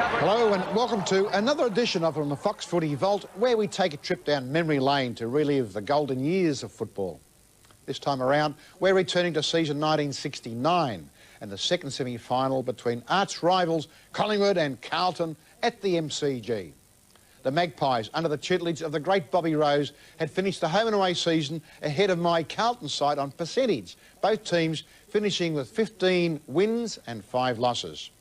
Hello and welcome to another edition of On the Fox Footy Vault, where we take a trip down memory lane to relive the golden years of football. This time around, we're returning to season 1969 and the second semi-final between arch rivals Collingwood and Carlton at the MCG. The Magpies, under the tutelage of the great Bobby Rose, had finished the home and away season ahead of my Carlton side on percentage, both teams finishing with 15 wins and 5 losses.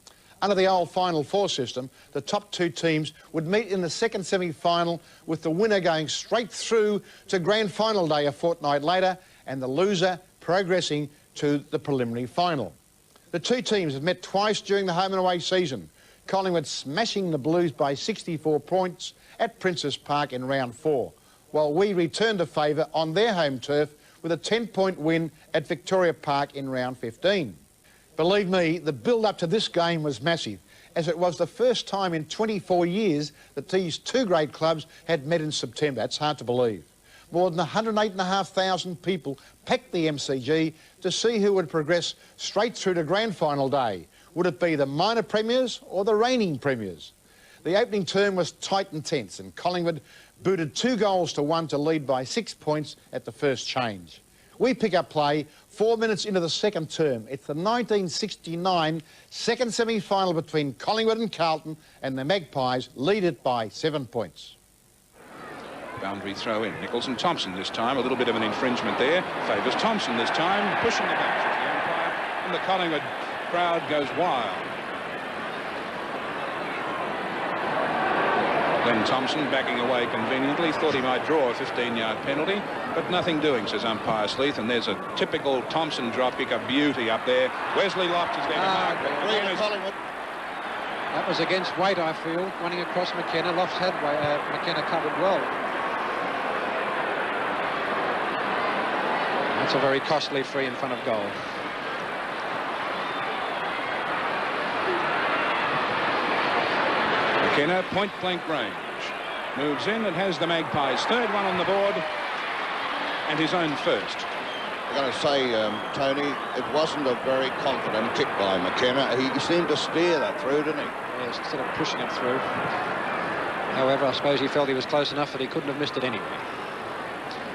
Under the old Final Four system, the top two teams would meet in the second semi-final, with the winner going straight through to grand final day a fortnight later and the loser progressing to the preliminary final. The two teams had met twice during the home and away season, Collingwood smashing the Blues by 64 points at Princes Park in round 4, while we returned to favour on their home turf with a 10-point win at Victoria Park in round 15. Believe me, the build-up to this game was massive, as it was the first time in 24 years that these two great clubs had met in September. It's hard to believe. More than 108,500 people packed the MCG to see who would progress straight through to grand final day. Would it be the minor premiers or the reigning premiers? The opening term was tight and tense, and Collingwood booted 2-1 to lead by 6 points at the first change. We pick up play 4 minutes into the second term. It's the 1969 second semi-final between Collingwood and Carlton, and the Magpies lead it by 7 points. Boundary throw in. Nichols and Thompson this time. A little bit of an infringement there. Favours Thompson this time, pushing the back of the umpire, and the Collingwood crowd goes wild. Glenn Thompson backing away conveniently, thought he might draw a 15-yard penalty, but nothing doing, says umpire Sleeth, and there's a typical Thompson drop kick, a beauty up there. Wesley Lofts is there to mark it. Collingwood. That was against weight, I feel, running across McKenna. Lofts had McKenna covered well. That's a very costly free in front of goal. McKenna, point-blank range. Moves in and has the Magpies' third one on the board and his own first. I'm going to say, Tony, it wasn't a very confident kick by McKenna. He seemed to steer that through, didn't he? Yes, instead of pushing it through. However, I suppose he felt he was close enough that he couldn't have missed it anyway.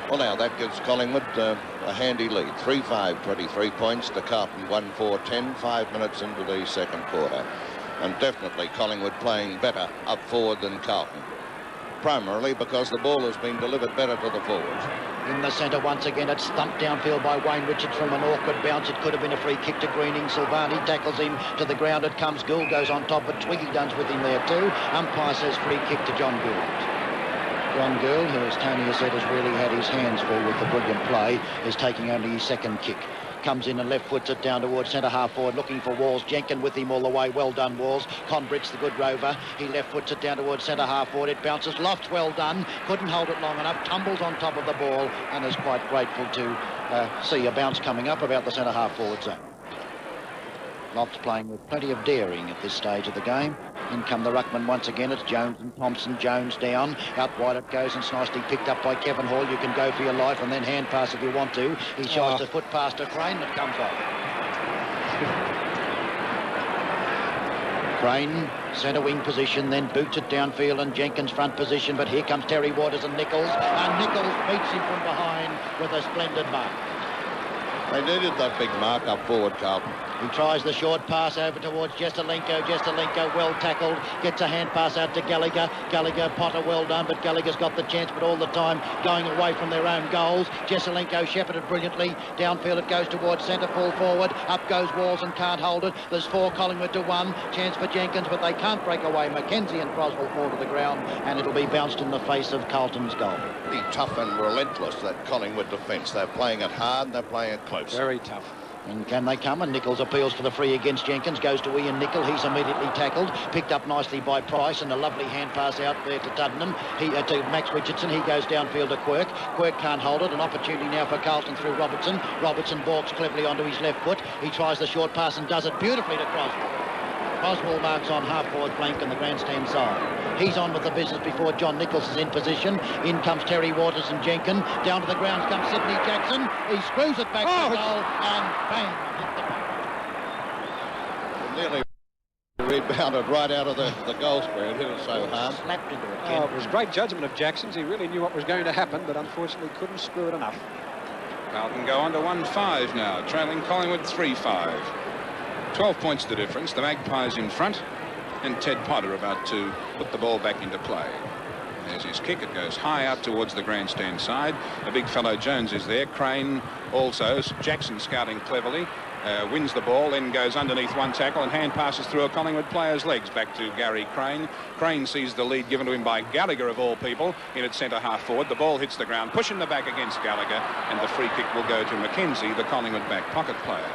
Well, now that gives Collingwood a handy lead. 3-5, 23 points to Carlton, 1-4-10, 5 minutes into the second quarter. And definitely Collingwood playing better up forward than Carlton. Primarily because the ball has been delivered better to the forwards. In the centre once again, it's stumped downfield by Wayne Richards from an awkward bounce. It could have been a free kick to Greening. Silvani tackles him to the ground. It comes. Gould goes on top, but Twiggy Dunn's with him there too. Umpire says free kick to John Gould. John Gould, who, as Tony has said, has really had his hands full with the brilliant play, is taking only his second kick. Comes in and left foots it down towards centre half forward, looking for Walls. Jenkin with him all the way. Well done, Walls. Conbridge, the good rover. He left foots it down towards centre half forward. It bounces. Lofts, well done. Couldn't hold it long enough. Tumbles on top of the ball and is quite grateful to see a bounce coming up about the centre half forward zone. Lofts playing with plenty of daring at this stage of the game. In come the ruckman once again. It's Jones and Thompson. Jones down. Out wide it goes, and it's nicely picked up by Kevin Hall. You can go for your life and then hand pass if you want to. He shies the foot past a Crane that comes off. Crane, centre wing position, then boots it downfield, and Jenkins front position. But here comes Terry Waters and Nichols. And Nichols beats him from behind with a splendid mark. They needed that big mark up forward, Carlton. He tries the short pass over towards Jesselenko. Jesselenko well tackled. Gets a hand pass out to Gallagher. Gallagher, Potter, well done, but Gallagher's got the chance, but all the time going away from their own goals. Jesselenko shepherded brilliantly. Downfield it goes towards centre, full forward. Up goes Walls and can't hold it. There's 4 Collingwood to 1. Chance for Jenkins, but they can't break away. Mackenzie and Croswell fall to the ground, and it'll be bounced in the face of Carlton's goal. Be tough and relentless, that Collingwood defence. They're playing it hard and they're playing it close. Very tough. And can they come? And Nichols appeals for the free against Jenkins. Goes to Ian Nicol. He's immediately tackled. Picked up nicely by Price, and a lovely hand pass out there to Tuddenham. To Max Richardson. He goes downfield to Quirk. Quirk can't hold it. An opportunity now for Carlton through Robertson. Robertson balks cleverly onto his left foot. He tries the short pass and does it beautifully to Croswell. Croswell marks on half-forward flank on the grandstand side. He's on with the business before John Nichols is in position. In comes Terry Waters and Jenkin. Down to the ground comes Sydney Jackson. He screws it back to goal and bang, hit the back. Nearly he'd bounded right out of the goal square. It hit it so hard. Slapped into it, Oh, it was great judgment of Jackson's. He really knew what was going to happen, but unfortunately couldn't screw it enough. Carlton go on to 1-5 now, trailing Collingwood 3-5. 12 points the difference. The Magpies in front, and Ted Potter about to put the ball back into play. There's his kick. It goes high out towards the grandstand side. A big fellow Jones is there. Crane also. Jackson scouting cleverly. Wins the ball, then goes underneath one tackle and hand passes through a Collingwood player's legs back to Gary Crane. Crane sees the lead given to him by Gallagher of all people in at centre half forward. The ball hits the ground, pushing the back against Gallagher, and the free kick will go to McKenzie, the Collingwood back pocket player.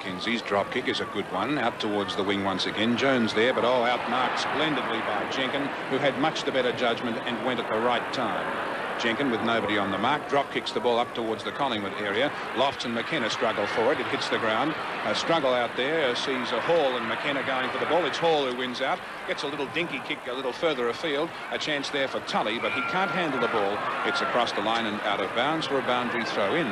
McKenzie's drop kick is a good one, out towards the wing once again. Jones there, but outmarked splendidly by Jenkin, who had much the better judgment and went at the right time. Jenkin, with nobody on the mark, drop kicks the ball up towards the Collingwood area. Lofts and McKenna struggle for it. It hits the ground. A struggle out there. Sees Hall and McKenna going for the ball. It's Hall who wins out. Gets a little dinky kick a little further afield. A chance there for Tully, but he can't handle the ball. It's across the line and out of bounds for a boundary throw in.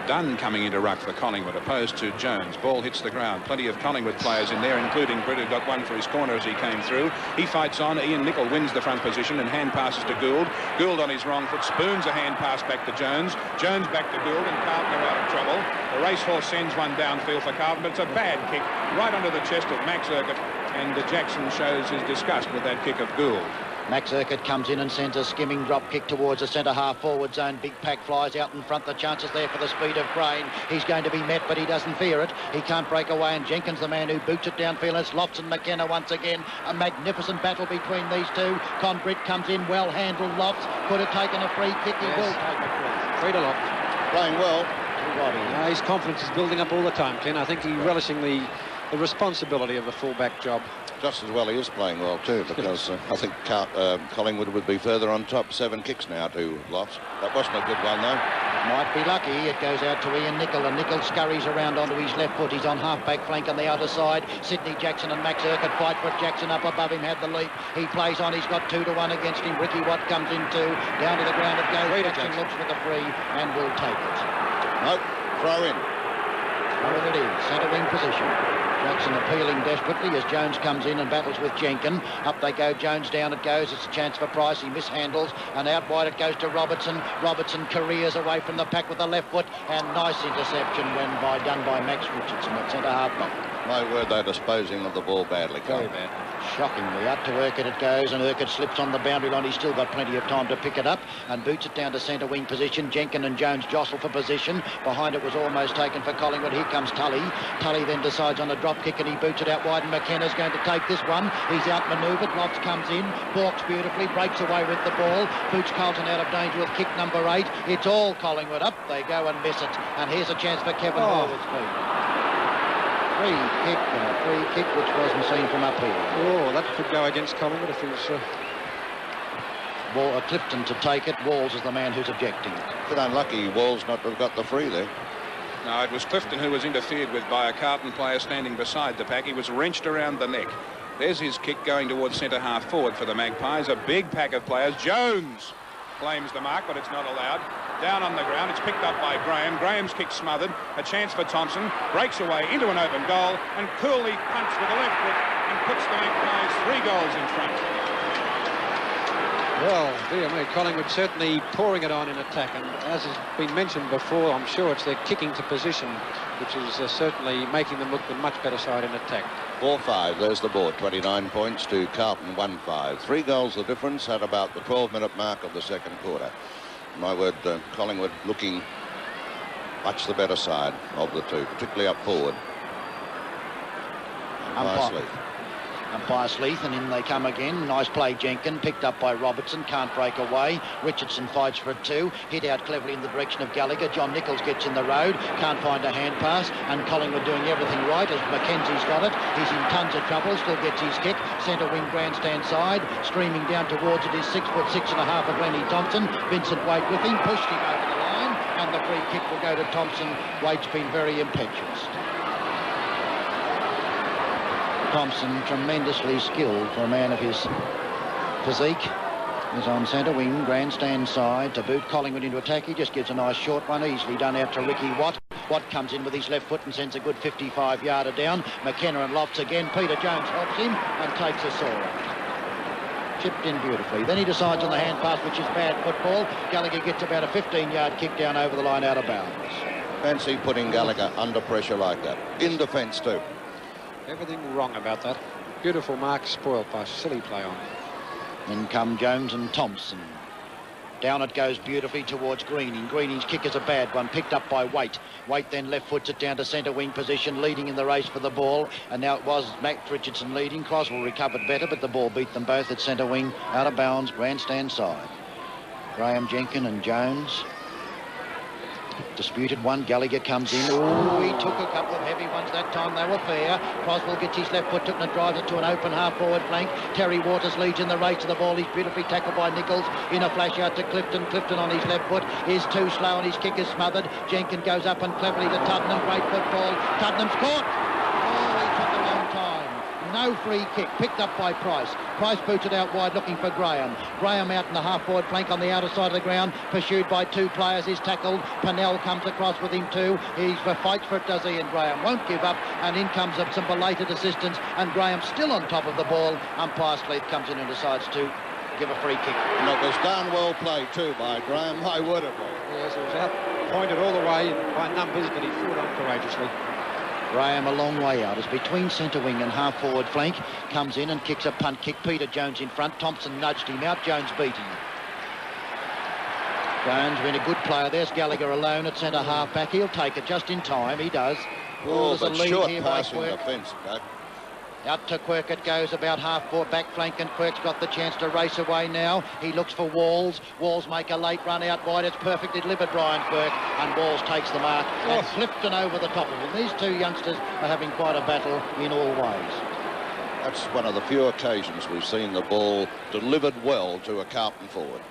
Dunn coming into ruck for Collingwood, opposed to Jones. Ball hits the ground. Plenty of Collingwood players in there, including Britt, who got one for his corner as he came through. He fights on. Ian Nicol wins the front position and hand passes to Gould. Gould on his wrong foot spoons a hand pass back to Jones. Jones back to Gould, and Carlton are out of trouble. The racehorse sends one downfield for Carlton, but it's a bad kick right under the chest of Max Urquhart, and Jackson shows his disgust with that kick of Gould. Max Urquhart comes in and sends a skimming drop kick towards the centre half forward zone. Big pack flies out in front. The chances there for the speed of Crane. He's going to be met, but he doesn't fear it. He can't break away, and Jenkins, the man who boots it downfield. It's Lofts and McKenna once again. A magnificent battle between these two. Con Britt comes in, well handled. Lofts could have taken a free kick. He will take a free. 3 to Lofts. Playing well. His confidence is building up all the time, Ken. I think he's relishing the responsibility of the full-back job. Just as well he is playing well too, because I think Collingwood would be further on top. 7 kicks now to Lofts. That wasn't a good one though. Might be lucky. It goes out to Ian Nicol, and Nicol scurries around onto his left foot. He's on half-back flank on the other side. Sydney Jackson and Max Urquhart fight for it. Jackson up above him had the leap. He plays on. He's got 2-1 against him. Ricky Watt comes in too. Down to the ground it goes. Jackson looks for the free and will take it. Nope. Throw in. Throw it is. Centre wing position. Jackson appealing desperately as Jones comes in and battles with Jenkin. Up they go. Jones down it goes. It's a chance for Price. He mishandles, and out wide it goes to Robertson. Robertson careers away from the pack with the left foot, and nice interception done by Max Richardson at centre half back. My word, they're disposing of the ball badly. Very bad. Shockingly. Out to Urquhart it goes, and Urquhart slips on the boundary line. He's still got plenty of time to pick it up and boots it down to centre wing position. Jenkin and Jones jostle for position. Behind it was almost taken for Collingwood. Here comes Tully. Tully then decides on a drop kick, and he boots it out wide, and McKenna's going to take this one. He's outmanoeuvred. Lofts comes in, balks beautifully, breaks away with the ball. Boots Carlton out of danger with kick number 8. It's all Collingwood. Up they go and miss it. And here's a chance for Kevin Horwood's feet. Free kick which wasn't seen from up here. Oh, that could go against Collingwood if he was... Clifton to take it. Walls is the man who's objecting. Bit unlucky Walls not to have got the free there. No, it was Clifton who was interfered with by a Carlton player standing beside the pack. He was wrenched around the neck. There's his kick going towards centre half forward for the Magpies. A big pack of players. Jones claims the mark, but it's not allowed. Down on the ground, it's picked up by Graham. Graham's kick smothered. A chance for Thompson. Breaks away into an open goal and coolly punts with the left foot and puts the Magpies 3 goals in front. Well, dear me, Collingwood certainly pouring it on in attack, and as has been mentioned before, I'm sure it's their kicking to position which is certainly making them look the much better side in attack. 4-5, there's the board. 29 points to Carlton, 1-5. 3 goals the difference at about the 12-minute mark of the second quarter. My word, Collingwood looking much the better side of the two, particularly up forward. Umpire Sleeth, and in they come again. Nice play, Jenkin, picked up by Robertson, can't break away. Richardson fights for it too, hit out cleverly in the direction of Gallagher. John Nichols gets in the road, can't find a hand pass, and Collingwood doing everything right as McKenzie's got it. He's in tons of trouble, still gets his kick. Centre wing grandstand side, streaming down towards it is 6'6.5" of Lenny Thompson. Vincent Waite with him, pushed him over the line, and the free kick will go to Thompson. Waite's been very impetuous. Thompson, tremendously skilled for a man of his physique, is on centre wing, grandstand side to boot Collingwood into attack. He just gives a nice short one, easily done out to Ricky Watt. Watt comes in with his left foot and sends a good 55-yarder down. McKenna and Lofts again. Peter Jones helps him and takes a soarer. Chipped in beautifully. Then he decides on the hand pass, which is bad football. Gallagher gets about a 15-yard kick down over the line out of bounds. Fancy putting Gallagher under pressure like that. In defence too. Everything wrong about that. Beautiful mark, spoiled by silly play on. Then come Jones and Thompson. Down it goes beautifully towards Greening. Greening's kick is a bad one, picked up by Waite. Waite then left foots it down to centre wing position, leading in the race for the ball. And now it was Max Richardson leading. Croswell recovered better, but the ball beat them both at centre wing, out of bounds, grandstand side. Graham, Jenkin and Jones. Disputed one. Gallagher comes in. Oh, he took a couple of heavy ones that time. They were fair. Croswell gets his left foot, took and drives it to an open half-forward flank. Terry Waters leads in the race to the ball. He's beautifully tackled by Nichols. In a flash out to Clifton. Clifton on his left foot is too slow and his kick is smothered. Jenkins goes up and cleverly to Tuddenham. Great football. Tuddenham's caught. Oh, he took a long time. No free kick, picked up by Price. Price boots it out wide looking for Graham. Graham out in the half-forward flank on the outer side of the ground, pursued by two players, is tackled. Pennell comes across with him too. He fights for it, does he? And Graham won't give up, and in comes some belated assistance, and Graham still on top of the ball. Umpire Sleeth comes in and decides to give a free kick. And it was darn well played too by Graham. My word of it. Yes, it was out, pointed all the way by numbers, but he fought on courageously. Graham a long way out, is between centre wing and half-forward flank, comes in and kicks a punt kick. Peter Jones in front. Thompson nudged him out. Jones beat him. Jones been a good player. There's Gallagher alone at centre half-back. He'll take it just in time. He does. Oh, there's a but lead short here by passing the Quirk. fence back. Out to Quirk it goes, about half-forward back flank, and Quirk's got the chance to race away now. He looks for Walls. Walls make a late run out wide. It's perfectly delivered, Brian Quirk, and Walls takes the mark and Clifton over the top of him. These two youngsters are having quite a battle in all ways. That's one of the few occasions we've seen the ball delivered well to a Carlton forward.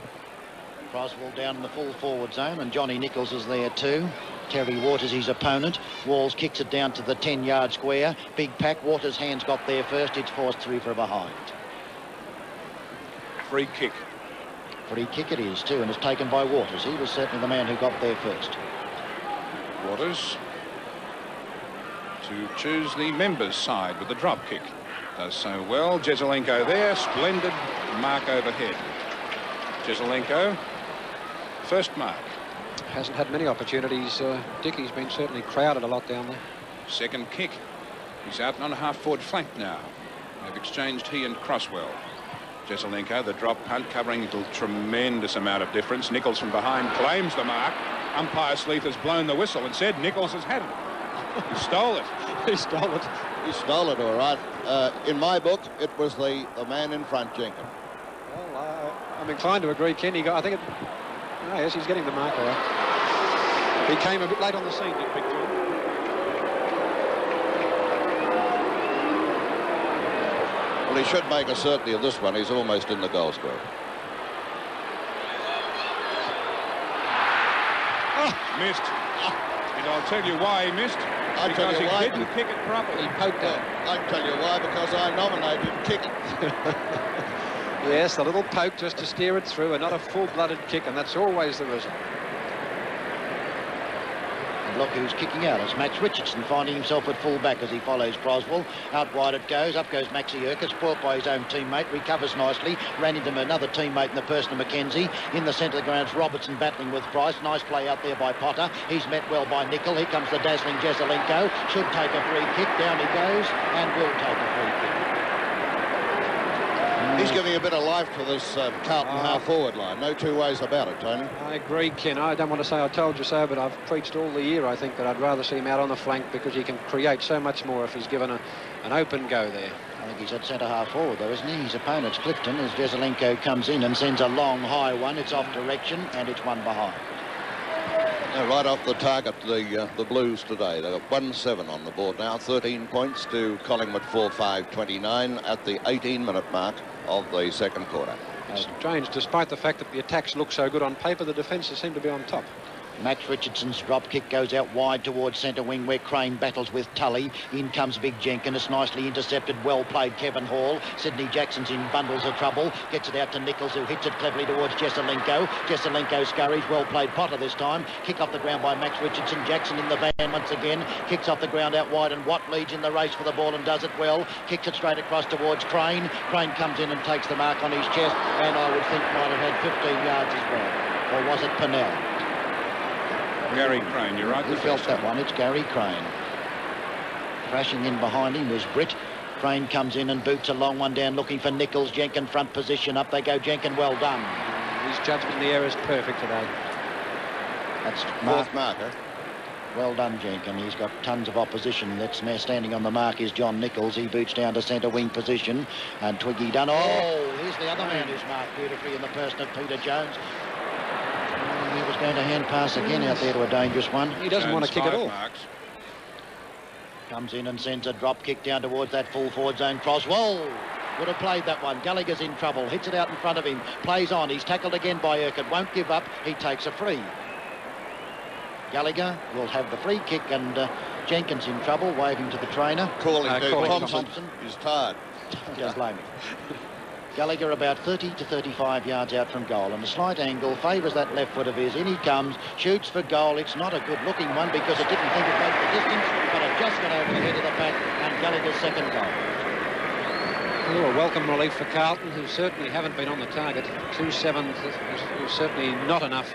Croswell down in the full forward zone, and Johnny Nichols is there too. Terry Waters his opponent. Walls kicks it down to the 10-yard square. Big pack. Waters' hands got there first. It's forced through for a behind. Free kick. Free kick it is too, and it's taken by Waters. He was certainly the man who got there first. Waters to choose the members' side with the drop kick. Does so well. Jezelenko there. Splendid mark overhead. Jezelenko, first mark. Hasn't had many opportunities. Dickey's been certainly crowded a lot down there. Second kick. He's out on a half-forward flank now. They've exchanged he and Croswell. Jezelenko, the drop punt, covering a tremendous amount of difference. Nichols from behind claims the mark. Umpire Sleeth has blown the whistle and said Nichols has had it. He stole it. He stole it. He stole it, all right. In my book, it was the man in front, Jenkins. Well, I'm inclined to agree, Ken. I think it... Oh, yes, he's getting the mark, all right. He came a bit late on the scene, did Big John? Well, he should make a certainty of this one. He's almost in the goal square. Oh, missed. And I'll tell you why he missed. Because he didn't kick it properly. He poked it. I can tell you why, because I nominated kick it. Yes, a little poke just to steer it through, and not a full-blooded kick, and that's always the result. And look who's kicking out. It's Max Richardson finding himself at full-back as he follows Croswell. Out wide it goes. Up goes Maxie Urquhart, spoilt by his own teammate. Recovers nicely. Ran into another teammate in the person of McKenzie. In the centre of the ground, it's Robertson battling with Price. Nice play out there by Potter. He's met well by Nicol. Here comes the dazzling Jezelenko. Should take a free kick. Down he goes and will take a free kick. He's giving a bit of life to this Carlton half-forward line. No two ways about it, Tony. I agree, Ken. I don't want to say I told you so, but I've preached all the year, I think, that I'd rather see him out on the flank because he can create so much more if he's given an open go there. I think he's at centre half forward though, isn't he? His opponent's Clifton as Jezelenko comes in and sends a long high one. It's off direction and it's one behind. Right off the target, the Blues today. They've got 1-7 on the board now. 13 points to Collingwood 4-5-29 at the 18-minute mark of the second quarter. Strange, despite the fact that the attacks look so good on paper, the defences seem to be on top. Max Richardson's drop kick goes out wide towards centre wing where Crane battles with Tully. In comes Big Jenkin. It's nicely intercepted. Well played, Kevin Hall. Sydney Jackson's in bundles of trouble. Gets it out to Nichols, who hits it cleverly towards Jesselenko. Jesselenko scurries. Well played, Potter this time. Kick off the ground by Max Richardson. Jackson in the van once again. Kicks off the ground out wide, and Watt leads in the race for the ball and does it well. Kicks it straight across towards Crane. Crane comes in and takes the mark on his chest, and I would think might have had 15 yards as well. Or was it Pennell? Gary Crane, you're right. Who felt that one? It's Gary Crane. Crashing in behind him was Britt. Crane comes in and boots a long one down, looking for Nichols. Jenkin front position. Up they go. Jenkin, well done. His judgment in the air is perfect today. That's Fourth marker. Well done, Jenkin. He's got tons of opposition. That's now standing on the mark is John Nichols. He boots down to centre wing position. And Twiggy done. Oh, here's the other man who's marked beautifully in the person of Peter Jones. He was going to hand pass again out there to a dangerous one. He doesn't want to kick at all. Marks. Comes in and sends a drop kick down towards that full forward zone cross. Whoa! Would have played that one. Gallagher's in trouble. Hits it out in front of him. Plays on. He's tackled again by Urquhart. Won't give up. He takes a free. Gallagher will have the free kick, and Jenkins in trouble, waving to the trainer. Calling Thompson. Thompson is tired. Just blame him. Gallagher about 30 to 35 yards out from goal, and a slight angle favours that left foot of his. In he comes, shoots for goal. It's not a good looking one because it didn't think it made the distance, but it just got over the head of the pack, and Gallagher's second goal. Oh, a welcome relief for Carlton, who certainly haven't been on the target. 2-7 is certainly not enough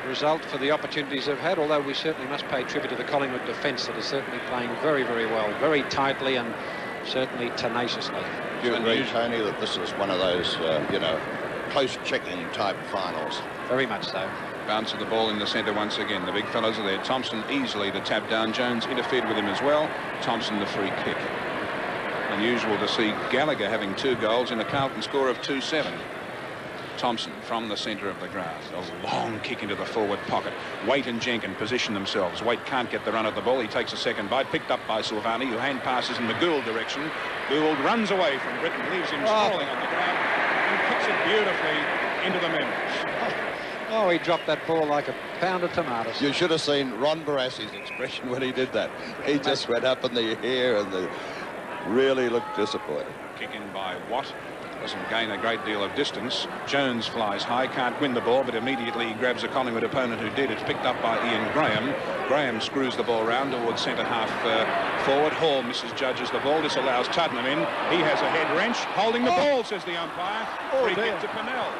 result for the opportunities they've had, although we certainly must pay tribute to the Collingwood defence that is certainly playing very, very well, very tightly and certainly tenaciously. Do you agree, Tony, that this is one of those, close checking type finals? Very much so. Bounce of the ball in the centre once again. The big fellows are there. Thompson easily the tap down. Jones interfered with him as well. Thompson the free kick. Unusual to see Gallagher having 2 goals in a Carlton score of 2-7. Thompson from the centre of the grass. A long kick into the forward pocket. Waite and Jenkin position themselves. Waite can't get the run at the ball. He takes a second bite. Picked up by Silvani, who hand passes in the Gould direction. Gould runs away from Britain, leaves him sprawling on the ground, and kicks it beautifully into the members. Oh, he dropped that ball like a pound of tomatoes. You should have seen Ron Barassi's expression when he did that. He just went up in the air and really looked disappointed. Kick in by Watt. Doesn't gain a great deal of distance. Jones flies high, can't win the ball, but immediately he grabs a Collingwood opponent who did. It's picked up by Ian Graham. Graham screws the ball round towards centre half forward. Hall misjudges the ball. This allows Tuddenham in. He has a head wrench. Holding the ball, says the umpire. Free kick to Pennell.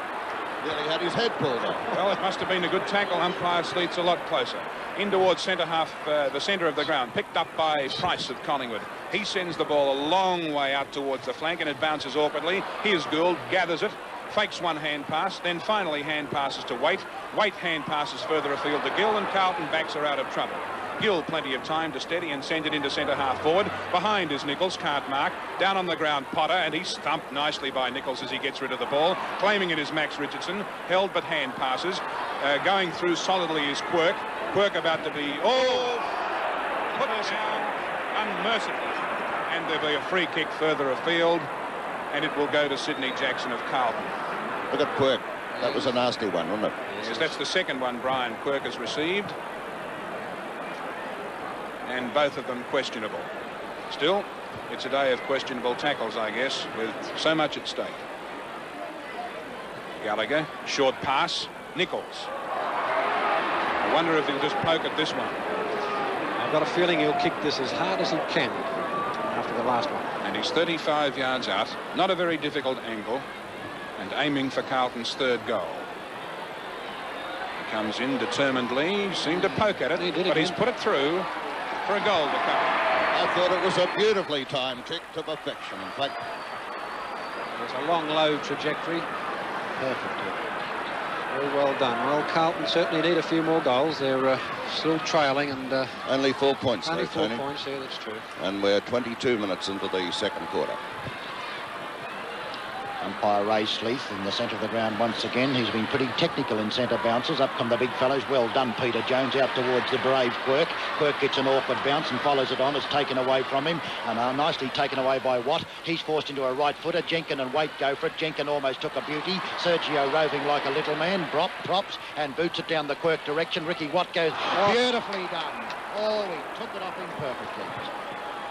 Nearly had his head pulled off. Well, it must have been a good tackle. Umpire Sleet's a lot closer. In towards centre half, the centre of the ground. Picked up by Price of Collingwood. He sends the ball a long way out towards the flank, and it bounces awkwardly. Here's Gould, gathers it, fakes one hand pass, then finally hand passes to Waite. Waite hand passes further afield to Gill, and Carlton backs her out of trouble. Gill plenty of time to steady and send it into centre half forward. Behind is Nichols, can't mark. Down on the ground, Potter, and he's thumped nicely by Nichols as he gets rid of the ball. Claiming it is Max Richardson, held but hand passes. Going through solidly is Quirk. Quirk about to be, put down unmercifully. And there'll be a free kick further afield, and it will go to Sydney Jackson of Carlton. Look at Quirk. That was a nasty one, wasn't it? Yes, that's the second one Brian Quirk has received. And both of them questionable. Still, it's a day of questionable tackles, I guess, with so much at stake. Gallagher, short pass, Nichols. I wonder if he'll just poke at this one. I've got a feeling he'll kick this as hard as he can after the last one. And he's 35 yards out, not a very difficult angle, and aiming for Carlton's 3rd goal. He comes in determinedly, seemed to poke at it, but he's put it through for a goal to come. I thought it was a beautifully timed kick to perfection. In fact, there's a long, low trajectory. Perfect. Very well done. Well, Carlton certainly need a few more goals. They're still trailing, and only 4 points. Only though, 4 Tony. points. Yeah, that's true. And we're 22 minutes into the second quarter. Umpire Ray Sleeth in the centre of the ground once again. He's been pretty technical in centre bounces. Up come the big fellows. Well done, Peter Jones, out towards the brave Quirk. Quirk gets an awkward bounce and follows it on. It's taken away from him, and nicely taken away by Watt. He's forced into a right footer. Jenkin and Waite go for it. Jenkin almost took a beauty. Sergio roving like a little man. Props and boots it down the Quirk direction. Ricky Watt goes beautifully done. Oh, he took it off him perfectly.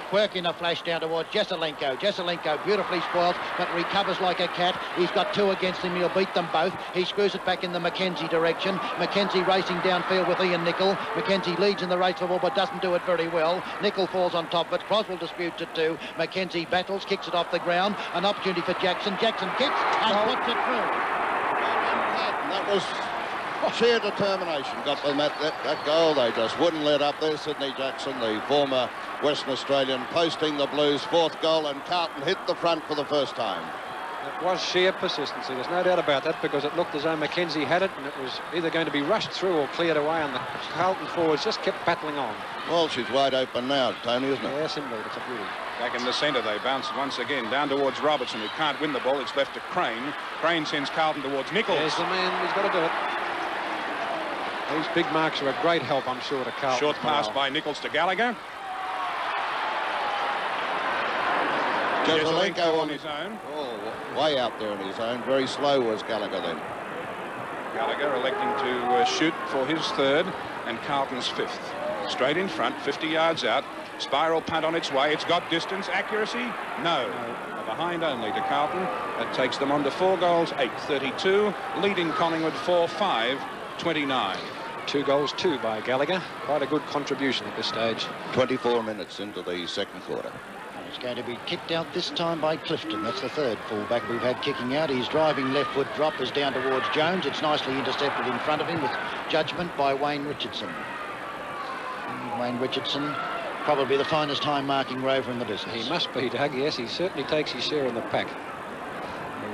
Quirk in a flash down towards Jesselenko. Jesselenko beautifully spoiled, but recovers like a cat. He's got two against him. He'll beat them both. He screws it back in the Mackenzie direction. Mackenzie racing downfield with Ian Nicol. Mackenzie leads in the race for ball, but doesn't do it very well. Nicol falls on top of it. Croswell disputes it too. Mackenzie battles, kicks it off the ground. An opportunity for Jackson. Jackson kicks and puts it through. That was sheer determination got them at that goal. They just wouldn't let up there. Sydney Jackson, the former Western Australian, posting the Blues' fourth goal, and Carlton hit the front for the first time. It was sheer persistency, there's no doubt about that, because it looked as though Mackenzie had it and it was either going to be rushed through or cleared away, and the Carlton forwards just kept battling on. Well, she's wide open now, Tony, isn't it? Yes, indeed, it's a beauty. Back in the centre, they bounce once again down towards Robertson, who can't win the ball. It's left to Crane. Crane sends Carlton towards Nichols. There's the man, he's got to do it. These big marks are a great help, I'm sure, to Carlton. Short pass by Nichols to Gallagher. Jesselenko on his own. Oh, way out there on his own. Very slow was Gallagher then. Gallagher electing to shoot for his third and Carlton's fifth. Straight in front, 50 yards out. Spiral punt on its way. It's got distance. Accuracy? No. A behind only to Carlton. That takes them on to 4 goals, 8-32. Leading Collingwood 4-5-29. 2 goals, 2 by Gallagher. Quite a good contribution at this stage. 24 minutes into the second quarter. It's going to be kicked out this time by Clifton. That's the third fullback we've had kicking out. He's driving left foot drop is down towards Jones. It's nicely intercepted in front of him with judgment by Wayne Richardson. Wayne Richardson, probably the finest time marking rover in the business. He must be, Doug. Yes, he certainly takes his share in the pack.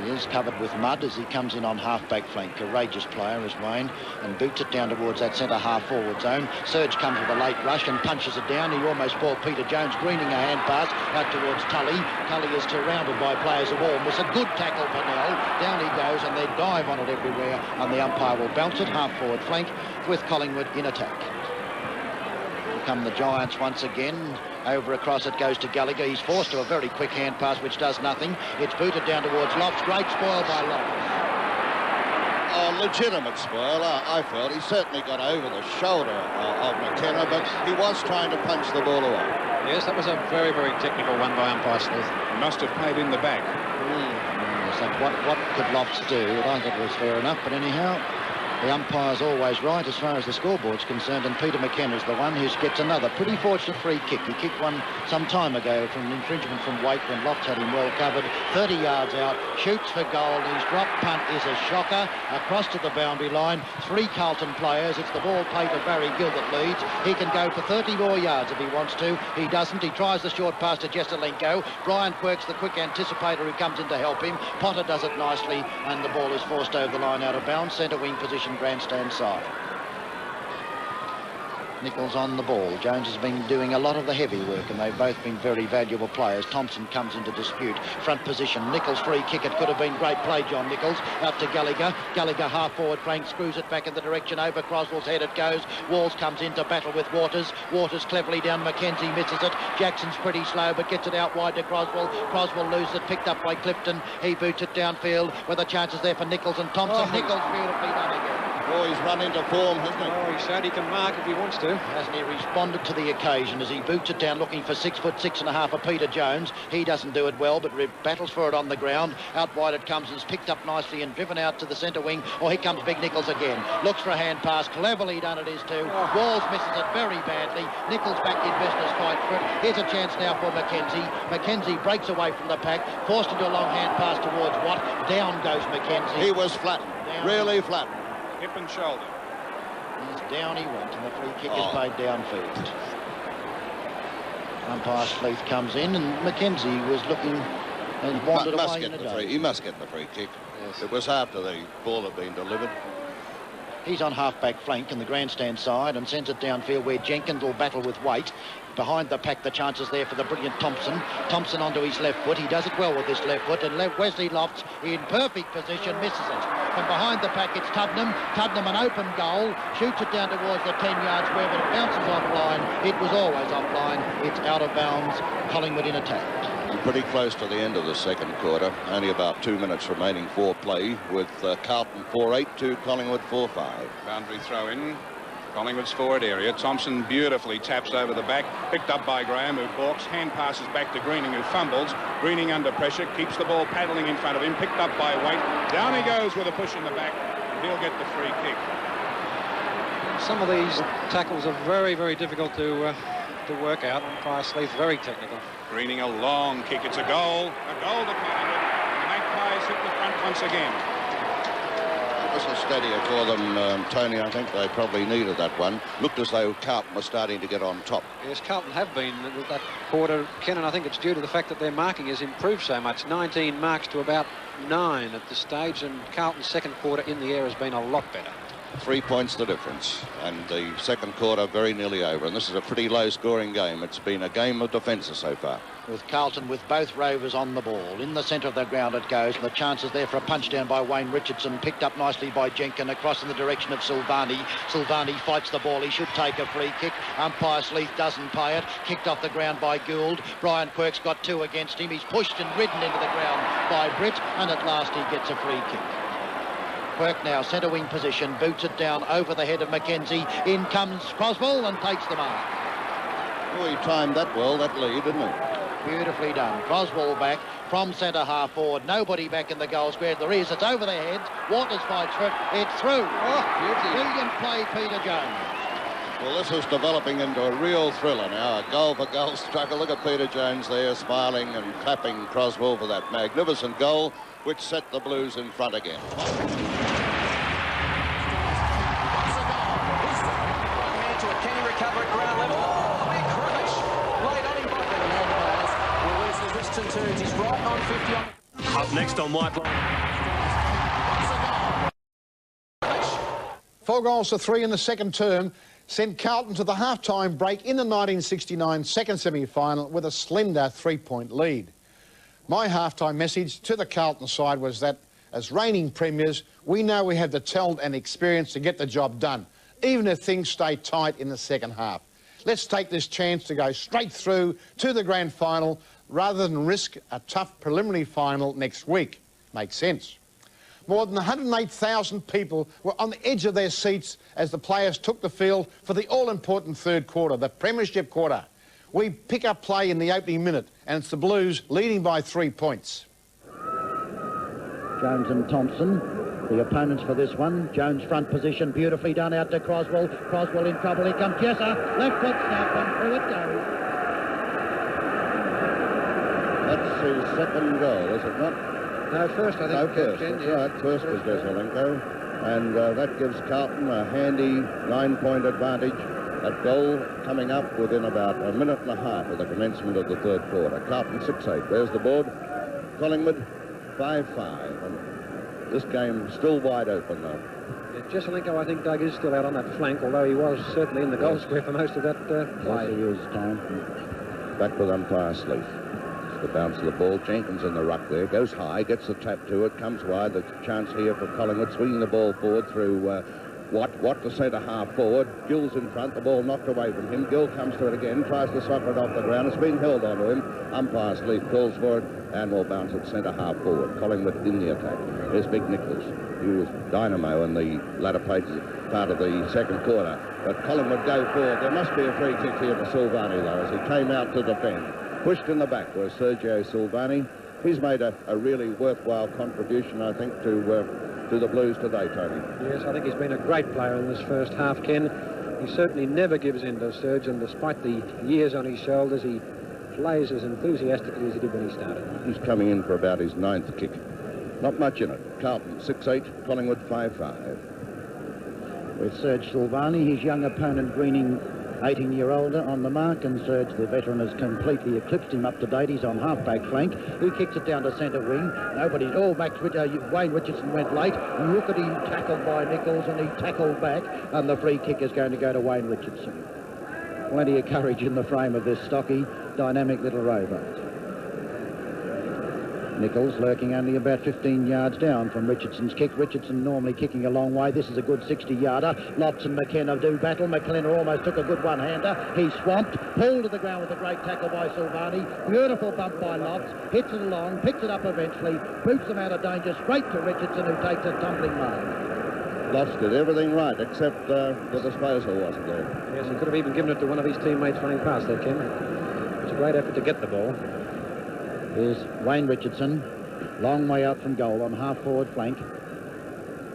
He is covered with mud as he comes in on half-back flank. Courageous player is Wayne, and boots it down towards that centre half-forward zone. Surge comes with a late rush and punches it down. He almost bought Peter Jones, greening a hand pass out towards Tully. Tully is surrounded by players of all. It's a good tackle for Nell. Down he goes, and they dive on it everywhere, and the umpire will bounce it half-forward flank with Collingwood in attack. Here come the Giants once again. Over across it goes to Gallagher. He's forced to a very quick hand pass, which does nothing. It's booted down towards Lofts. Great spoil by Lofts. A legitimate spoil, I felt. He certainly got over the shoulder of McKenna, but he was trying to punch the ball away. Yes, that was a very, very technical one by umpire Sleeth. He must have played in the back. Yes, what could Lofts do? I think it was fair enough, but anyhow, the umpire's always right as far as the scoreboard's concerned, and Peter McKenna's the one who gets another pretty fortunate free kick. He kicked one some time ago from an infringement from Waite when Lofts had him well covered. 30 yards out, shoots for goal. His drop punt is a shocker across to the boundary line. 3 Carlton players. It's the ball played to Barry Gill that leads. He can go for 30 more yards if he wants to. He doesn't. He tries the short pass to Jesselenko. Brian Quirk's the quick anticipator who comes in to help him. Potter does it nicely, and the ball is forced over the line out of bounds. Centre wing position, grandstand side. Nichols on the ball. Jones has been doing a lot of the heavy work, and they've both been very valuable players. Thompson comes into dispute. Front position. Nichols free kick. It could have been great play, John Nichols. Out to Gallagher. Gallagher half forward flank, screws it back in the direction over Croswell's head. It goes. Walls comes into battle with Waters. Waters cleverly down. Mackenzie misses it. Jackson's pretty slow, but gets it out wide to Croswell. Croswell loses it. Picked up by Clifton. He boots it downfield where the chances there for Nichols and Thompson. Nichols beautifully done again. Oh, he's run into form, hasn't he? Oh, he showed he can mark if he wants to. Hasn't he responded to the occasion as he boots it down looking for 6'6.5" of Peter Jones. He doesn't do it well, but battles for it on the ground. Out wide it comes. It's picked up nicely and driven out to the centre wing. Oh, here comes Big Nichols again. Looks for a hand pass. Cleverly done it is too. Walls misses it very badly. Nichols back in business, fight for it. Here's a chance now for Mackenzie. Mackenzie breaks away from the pack. Forced into a long hand pass towards Watt. Down goes Mackenzie. He was flattened. Really flattened. Hip and shoulder. He's down he went, and the free kick is played downfield. Umpire Sleeth comes in, and Mackenzie was looking and wandered away in a daze. He must get the free kick. Yes. It was after the ball had been delivered. He's on half-back flank in the grandstand side and sends it downfield where Jenkins will battle with weight. Behind the pack, the chances there for the brilliant Thompson. Thompson onto his left foot. He does it well with his left foot. And Wesley Lofts in perfect position, misses it. From behind the pack, it's Tubnam. Tubnam, an open goal. Shoots it down towards the 10 yards where it bounces offline. It was always offline. It's out of bounds. Collingwood in attack. And pretty close to the end of the second quarter. Only about 2 minutes remaining for play with Carlton 4-8 to Collingwood 4-5. Boundary throw in. Collingwood's forward area. Thompson beautifully taps over the back. Picked up by Graham, who balks. Hand passes back to Greening, who fumbles. Greening under pressure. Keeps the ball paddling in front of him. Picked up by Waite. Down he goes with a push in the back. He'll get the free kick. Some of these tackles are very, very difficult to work out. Umpire Sleeth very technical. Greening a long kick. It's a goal. A goal to Collingwood. And the Magpies hit the front once again. It was a steadier for them, Tony. I think they probably needed that one. Looked as though Carlton was starting to get on top. Yes, Carlton have been with that quarter, Ken, and I think it's due to the fact that their marking has improved so much. 19 marks to about 9 at this stage, and Carlton's second quarter in the air has been a lot better. 3 points the difference, and the second quarter very nearly over. And this is a pretty low-scoring game. It's been a game of defences so far. With Carlton with both Rovers on the ball. In the centre of the ground it goes, and the chances there for a punch down by Wayne Richardson, picked up nicely by Jenkins, across in the direction of Silvani. Silvani fights the ball. He should take a free kick. Umpire Sleeth doesn't pay it. Kicked off the ground by Gould. Brian Quirk's got 2 against him. He's pushed and ridden into the ground by Britt, and at last he gets a free kick. Quirk now centre wing position, boots it down over the head of Mackenzie. In comes Croswell and takes the mark. Oh, he timed that well, that lead, didn't he? Beautifully done. Croswell back from centre half forward. Nobody back in the goal square. There is. It's over their heads. Waters fights for it. It's through. Oh, brilliant play, Peter Jones. Well, this is developing into a real thriller now. A goal-for-goal struggle. Look at Peter Jones there, smiling and clapping Croswell for that magnificent goal, which set the Blues in front again. Up next on White Line. 4 goals to 3 in the second term sent Carlton to the half-time break in the 1969 second semi-final with a slender 3-point lead. My half-time message to the Carlton side was that, as reigning premiers, we know we have the talent and experience to get the job done, even if things stay tight in the second half. Let's take this chance to go straight through to the grand final rather than risk a tough preliminary final next week. Makes sense. More than 108,000 people were on the edge of their seats as the players took the field for the all-important third quarter, the premiership quarter. We pick up play in the opening minute, and it's the Blues leading by 3 points. Jones and Thompson, the opponents for this one. Jones front position, beautifully done out to Croswell. Croswell in trouble. Here comes Jesser. Left foot snap, and through it goes. That's his second goal, is it not? No, first, I think. No, first. That's right. First was Jesselenko. And that gives Carlton a handy 9-point advantage. That goal coming up within about a minute and a half of the commencement of the third quarter. Carlton 6-8. There's the board. Collingwood 5-5. And this game still wide open, though. Jesselenko, I think, Doug, is still out on that flank, although he was certainly in the goal square for most of that play. Yes, he is, Tom. Back with umpire Sleeth. The bounce of the ball. Jenkins in the ruck there. Goes high, gets the tap to it, comes wide. The chance here for Collingwood, swinging the ball forward through Watt to centre half forward. Gill's in front, the ball knocked away from him. Gill comes to it again, tries to soccer it off the ground. It's being held onto him. Umpire Sleeth calls for it and will bounce it centre half forward. Collingwood in the attack. There's Big Nichols. He was dynamo in the latter part of the second quarter. But Collingwood go forward. There must be a free kick here for Silvani, though, as he came out to defend. Pushed in the back was Sergio Silvani. He's made a really worthwhile contribution, I think, to the Blues today, Tony. Yes, I think he's been a great player in this first half, Ken. He certainly never gives in to Serge, and despite the years on his shoulders, he plays as enthusiastically as he did when he started. He's coming in for about his 9th kick. Not much in it. Carlton 6-8, Collingwood 5-5. With Serge Silvani, his young opponent Greening 18-year-old on the mark, and Serge, the veteran, has completely eclipsed him up to date. He's on half-back flank. He kicks it down to centre wing. Nobody... Oh, Wayne Richardson went late. Look at him, tackled by Nichols, and he tackled back, and the free kick is going to go to Wayne Richardson. Plenty of courage in the frame of this stocky, dynamic little rover. Nichols lurking only about 15 yards down from Richardson's kick. Richardson normally kicking a long way. This is a good 60-yarder. Lotz and McKenna do battle. McKenna almost took a good one-hander. He's swamped, pulled to the ground with a great tackle by Silvani. Beautiful bump by Lotz. Hits it along, picks it up eventually, boots him out of danger straight to Richardson, who takes a tumbling mark. Lotz did everything right, except the disposal wasn't there. Yes, he could have even given it to one of his teammates running past there, Ken. It's a great effort to get the ball. Here's Wayne Richardson, long way out from goal on half-forward flank.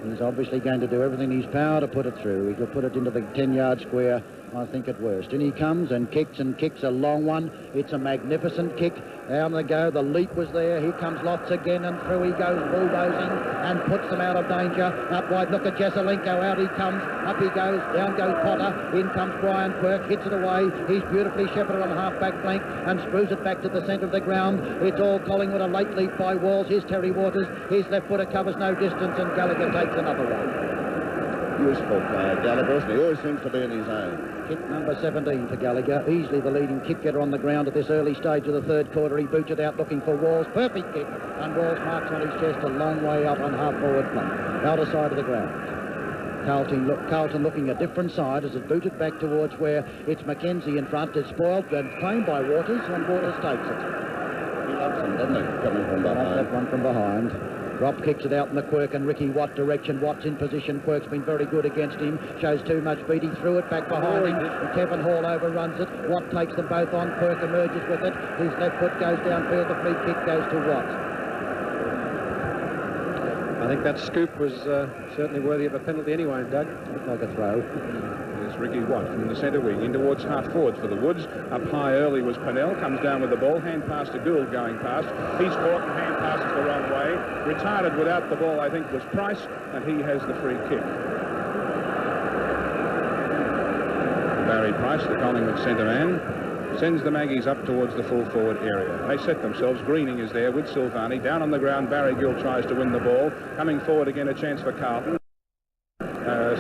He's obviously going to do everything in his power to put it through. He'll put it into the 10-yard square, I think, at worst. In he comes and kicks a long one. It's a magnificent kick. Down they go. The leap was there. Here comes Lotz again, and through he goes, bulldozing, and puts them out of danger. Up wide, look at Jesselenko. Out he comes. Up he goes. Down goes Potter. In comes Brian Quirk. Hits it away. He's beautifully shepherded on half-back flank and screws it back to the centre of the ground. It's all Collingwood. A late leap by Walls. Here's Terry Waters. His left footer covers no distance, and Gallagher takes another one. Useful player, Gallagher. He always seems to be in his own. Kick number 17 for Gallagher. Easily the leading kick getter on the ground at this early stage of the third quarter. He boots it out looking for Walls. Perfect kick. And Walls marks on his chest a long way up on half-forward flank. Outer side of the ground. Carlton looking a different side as it booted back towards where it's Mackenzie in front. It's spoiled and claimed by Waters, and Waters takes it. He loves him, doesn't he? Coming from behind. That one from behind. Rob kicks it out in the Quirk and Ricky Watt direction. Watt's in position. Quirk's been very good against him. Shows too much beat. He threw it back behind him. And Kevin Hall overruns it. Watt takes them both on. Quirk emerges with it. His left foot goes downfield. The free kick goes to Watt. I think that scoop was certainly worthy of a penalty anyway, Doug. Looked like a throw. Here's Ricky Watt from the centre wing in towards half forward for the Woods. Up high early was Pennell. Comes down with the ball. Hand pass to Gould going past. He's caught and hand passes the wrong way. Retarded without the ball, I think, was Price, and he has the free kick. Barry Price, the Collingwood centre man, sends the Maggies up towards the full forward area. They set themselves. Greening is there with Silvani. Down on the ground, Barry Gill tries to win the ball. Coming forward again, a chance for Carlton.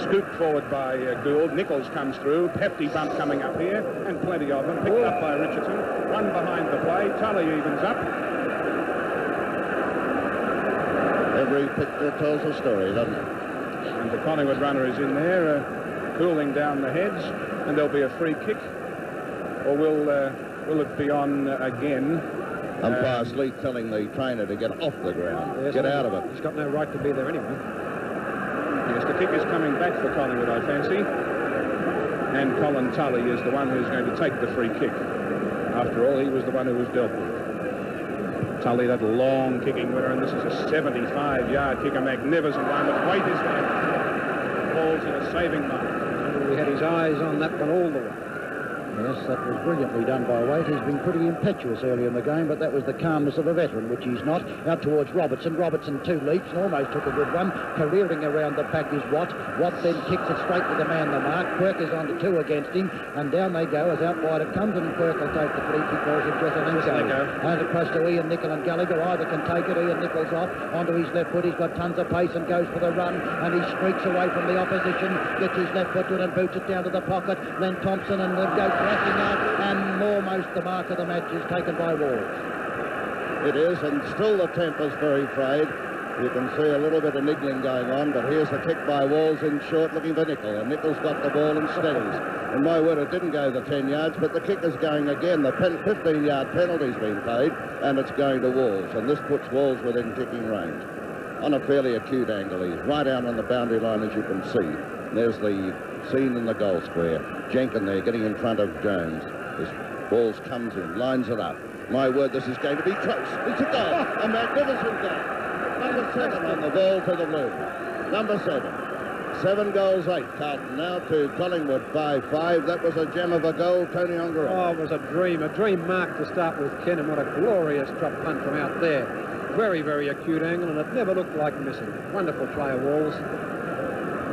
Scooped forward by Gould. Nichols comes through. Hefty bump coming up here, and plenty of them. Picked up by Richardson. One behind the play. Tully evens up. Every picture tells a story, doesn't it? And the Collingwood runner is in there, cooling down the heads, and there'll be a free kick. Or will it be on again? Umpire Sleeth telling the trainer to get off the ground. Yes, get out of it. He's got no right to be there anyway. Yes, the kick is coming back for Collingwood, I fancy. And Colin Tully is the one who's going to take the free kick. After all, he was the one who was dealt with. Tully, that long kicking winner, and this is a 75-yard kick, a magnificent one. But weight is there. Falls in a saving mark. He had his eyes on that one all the way. Yes, that was brilliantly done by Waite. He's been pretty impetuous early in the game, but that was the calmness of a veteran, which he's not. Out towards Robertson. Robertson two leaps and almost took a good one. Careering around the pack is Watt. Watt then kicks it straight to the man the mark. Quirk is on to two against him, and down they go as out wide it comes, and Quirk will take the free kick balls of Jesselenko. And across to Ian Nichol and Gallagher. Either can take it. Ian Nichols off onto his left foot. He's got tons of pace and goes for the run, and he streaks away from the opposition, gets his left foot to it and boots it down to the pocket. Len Thompson and then goes crashing out, and almost the mark of the match is taken by Walls. It is, and still the temper's very frayed. You can see a little bit of niggling going on, but here's the kick by Walls in short, looking for Nichol, and Nichol's got the ball and steadies. And my word, it didn't go the 10 yards, but the kick is going again. The 15-yard penalty's been paid, and it's going to Walls, and this puts Walls within kicking range. On a fairly acute angle, he's right out on the boundary line, as you can see. And there's the scene in the goal square. Jenkin there getting in front of Jones. This Walls comes in, lines it up. My word, this is going to be close. It's a goal, a magnificent goal. Number 7 on the ball to the Blues. Number 7. 7 goals, 8. Carlton now to Collingwood by 5. That was a gem of a goal, Tony Ongaroo. Oh, it was a dream mark to start with, Ken, and what a glorious drop punt from out there. Very, very acute angle, and it never looked like missing. Wonderful play of Walls.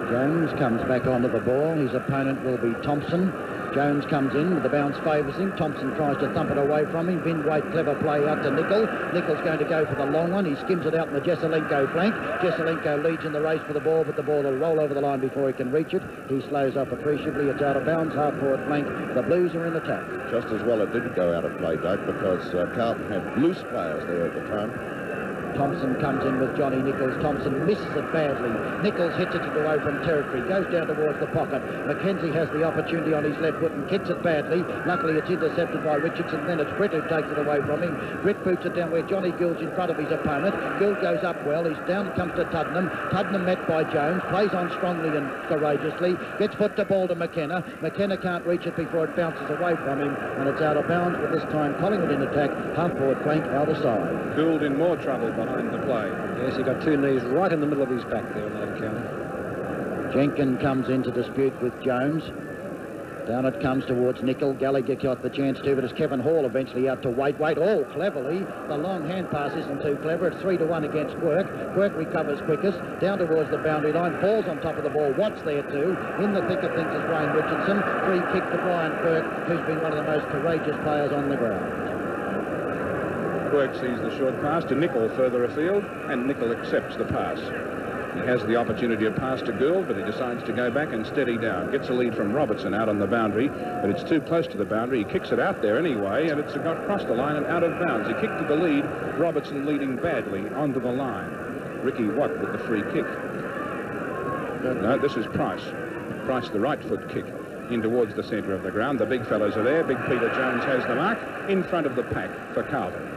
Jones comes back onto the ball. His opponent will be Thompson. Jones comes in, with the bounce favours him. Thompson tries to thump it away from him. Vin Waite, clever play out to Nicol. Nicol's going to go for the long one. He skims it out in the Jesselenko flank. Jesselenko leads in the race for the ball, but the ball will roll over the line before he can reach it. He slows up appreciably. It's out of bounds, half-forward flank. The Blues are in attack. Just as well it didn't go out of play, Doug, because Carlton had loose players there at the time. Thompson comes in with Johnny Nichols. Thompson misses it badly. Nichols hits it away from territory, goes down towards the pocket. Mackenzie has the opportunity on his left foot and kicks it badly. Luckily it's intercepted by Richardson. Then it's Britt who takes it away from him. Britt boots it down where Johnny Gill's in front of his opponent. Gill goes up well. He's down, comes to Tuddenham. Tuddenham met by Jones. Plays on strongly and courageously. Gets put the ball to McKenna. McKenna can't reach it before it bounces away from him. And it's out of bounds, but this time Collingwood in attack. Half-forward flank, out of side. Gould in more trouble behind the play. Yes, he got two knees right in the middle of his back there in that encounter. Jenkins comes in to dispute with Jones. Down it comes towards Nicol. Gallagher got the chance to, but it's Kevin Hall eventually out to Waite. Waite all cleverly. The long hand pass isn't too clever. It's 3-1 against Quirk. Quirk recovers quickest. Down towards the boundary line. Falls on top of the ball. Watts there too. In the thick of things is Wayne Richardson. Free kick to Brian Quirk, who's been one of the most courageous players on the ground. Quirk sees the short pass to Nicol further afield, and Nicol accepts the pass. He has the opportunity to pass to Gould, but he decides to go back and steady down. Gets a lead from Robertson out on the boundary, but it's too close to the boundary. He kicks it out there anyway, and it's got across the line and out of bounds. He kicked to the lead, Robertson leading badly onto the line. Ricky Watt with the free kick. No, this is Price. Price, the right foot kick in towards the centre of the ground. The big fellows are there. Big Peter Jones has the mark in front of the pack for Carlton.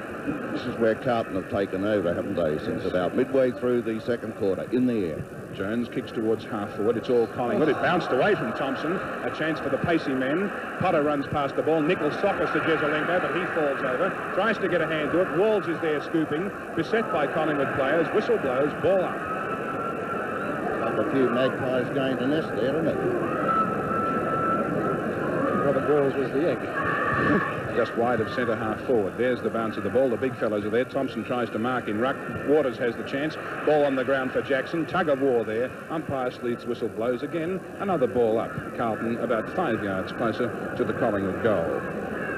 This is where Carlton have taken over, haven't they, since about midway through the second quarter, in the air. Jones kicks towards half-forward. It's all Collingwood. It bounced away from Thompson. A chance for the pacey men. Potter runs past the ball. Nichols sockers to Jesselenko, but he falls over. Tries to get a hand to it. Walls is there scooping. Beset by Collingwood players. Whistle blows. Ball up. Got a few magpies going to nest there, isn't it? Robert Walls was the egg. Just wide of centre half forward. There's the bounce of the ball. The big fellows are there. Thompson tries to mark in ruck. Waters has the chance. Ball on the ground for Jackson. Tug of war there. Umpire Sleeth's whistle blows again. Another ball up. Carlton about 5 yards closer to the Collingwood goal.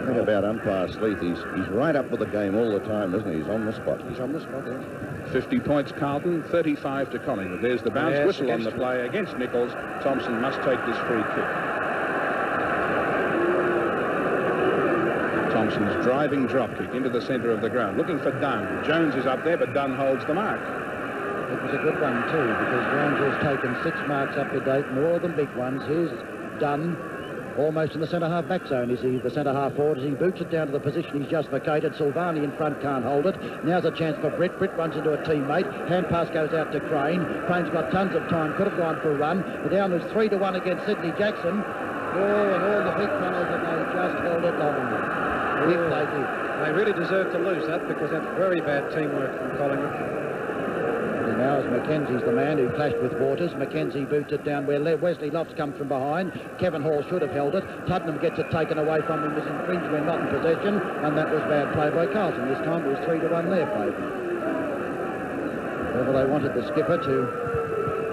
What about umpire Sleeth? He's right up with the game all the time, isn't he? He's on the spot. He's on the spot, yes. 50 points Carlton, 35 to Collingwood. There's the bounce. Yes, whistle on the play against Nichols. Thompson must take this free kick. Thompson's driving drop kick into the centre of the ground, looking for Dunn. Jones is up there, but Dunn holds the mark. It was a good one too, because Jones has taken 6 marks up to date, more than big ones. Here's Dunn, almost in the centre-half back zone. Is he the centre-half forward? As he boots it down to the position he's just vacated. Silvani in front can't hold it. Now's a chance for Britt. Britt runs into a teammate. Hand pass goes out to Crane. Crane's got tons of time. Could have gone for a run. The down was 3-1 against Sydney Jackson. Oh, and all the big fellows, and they just held it long enough. If they did. They really deserve to lose that, because that's very bad teamwork from Collingwood. And now as Mackenzie's the man who clashed with Waters. Mackenzie boots it down where Wesley Lofts comes from behind. Kevin Hall should have held it. Tuddenham gets it taken away from him as infringed when not in possession, and that was bad play by Carlton. This time it was 3-1 their favour. Whether they wanted the skipper to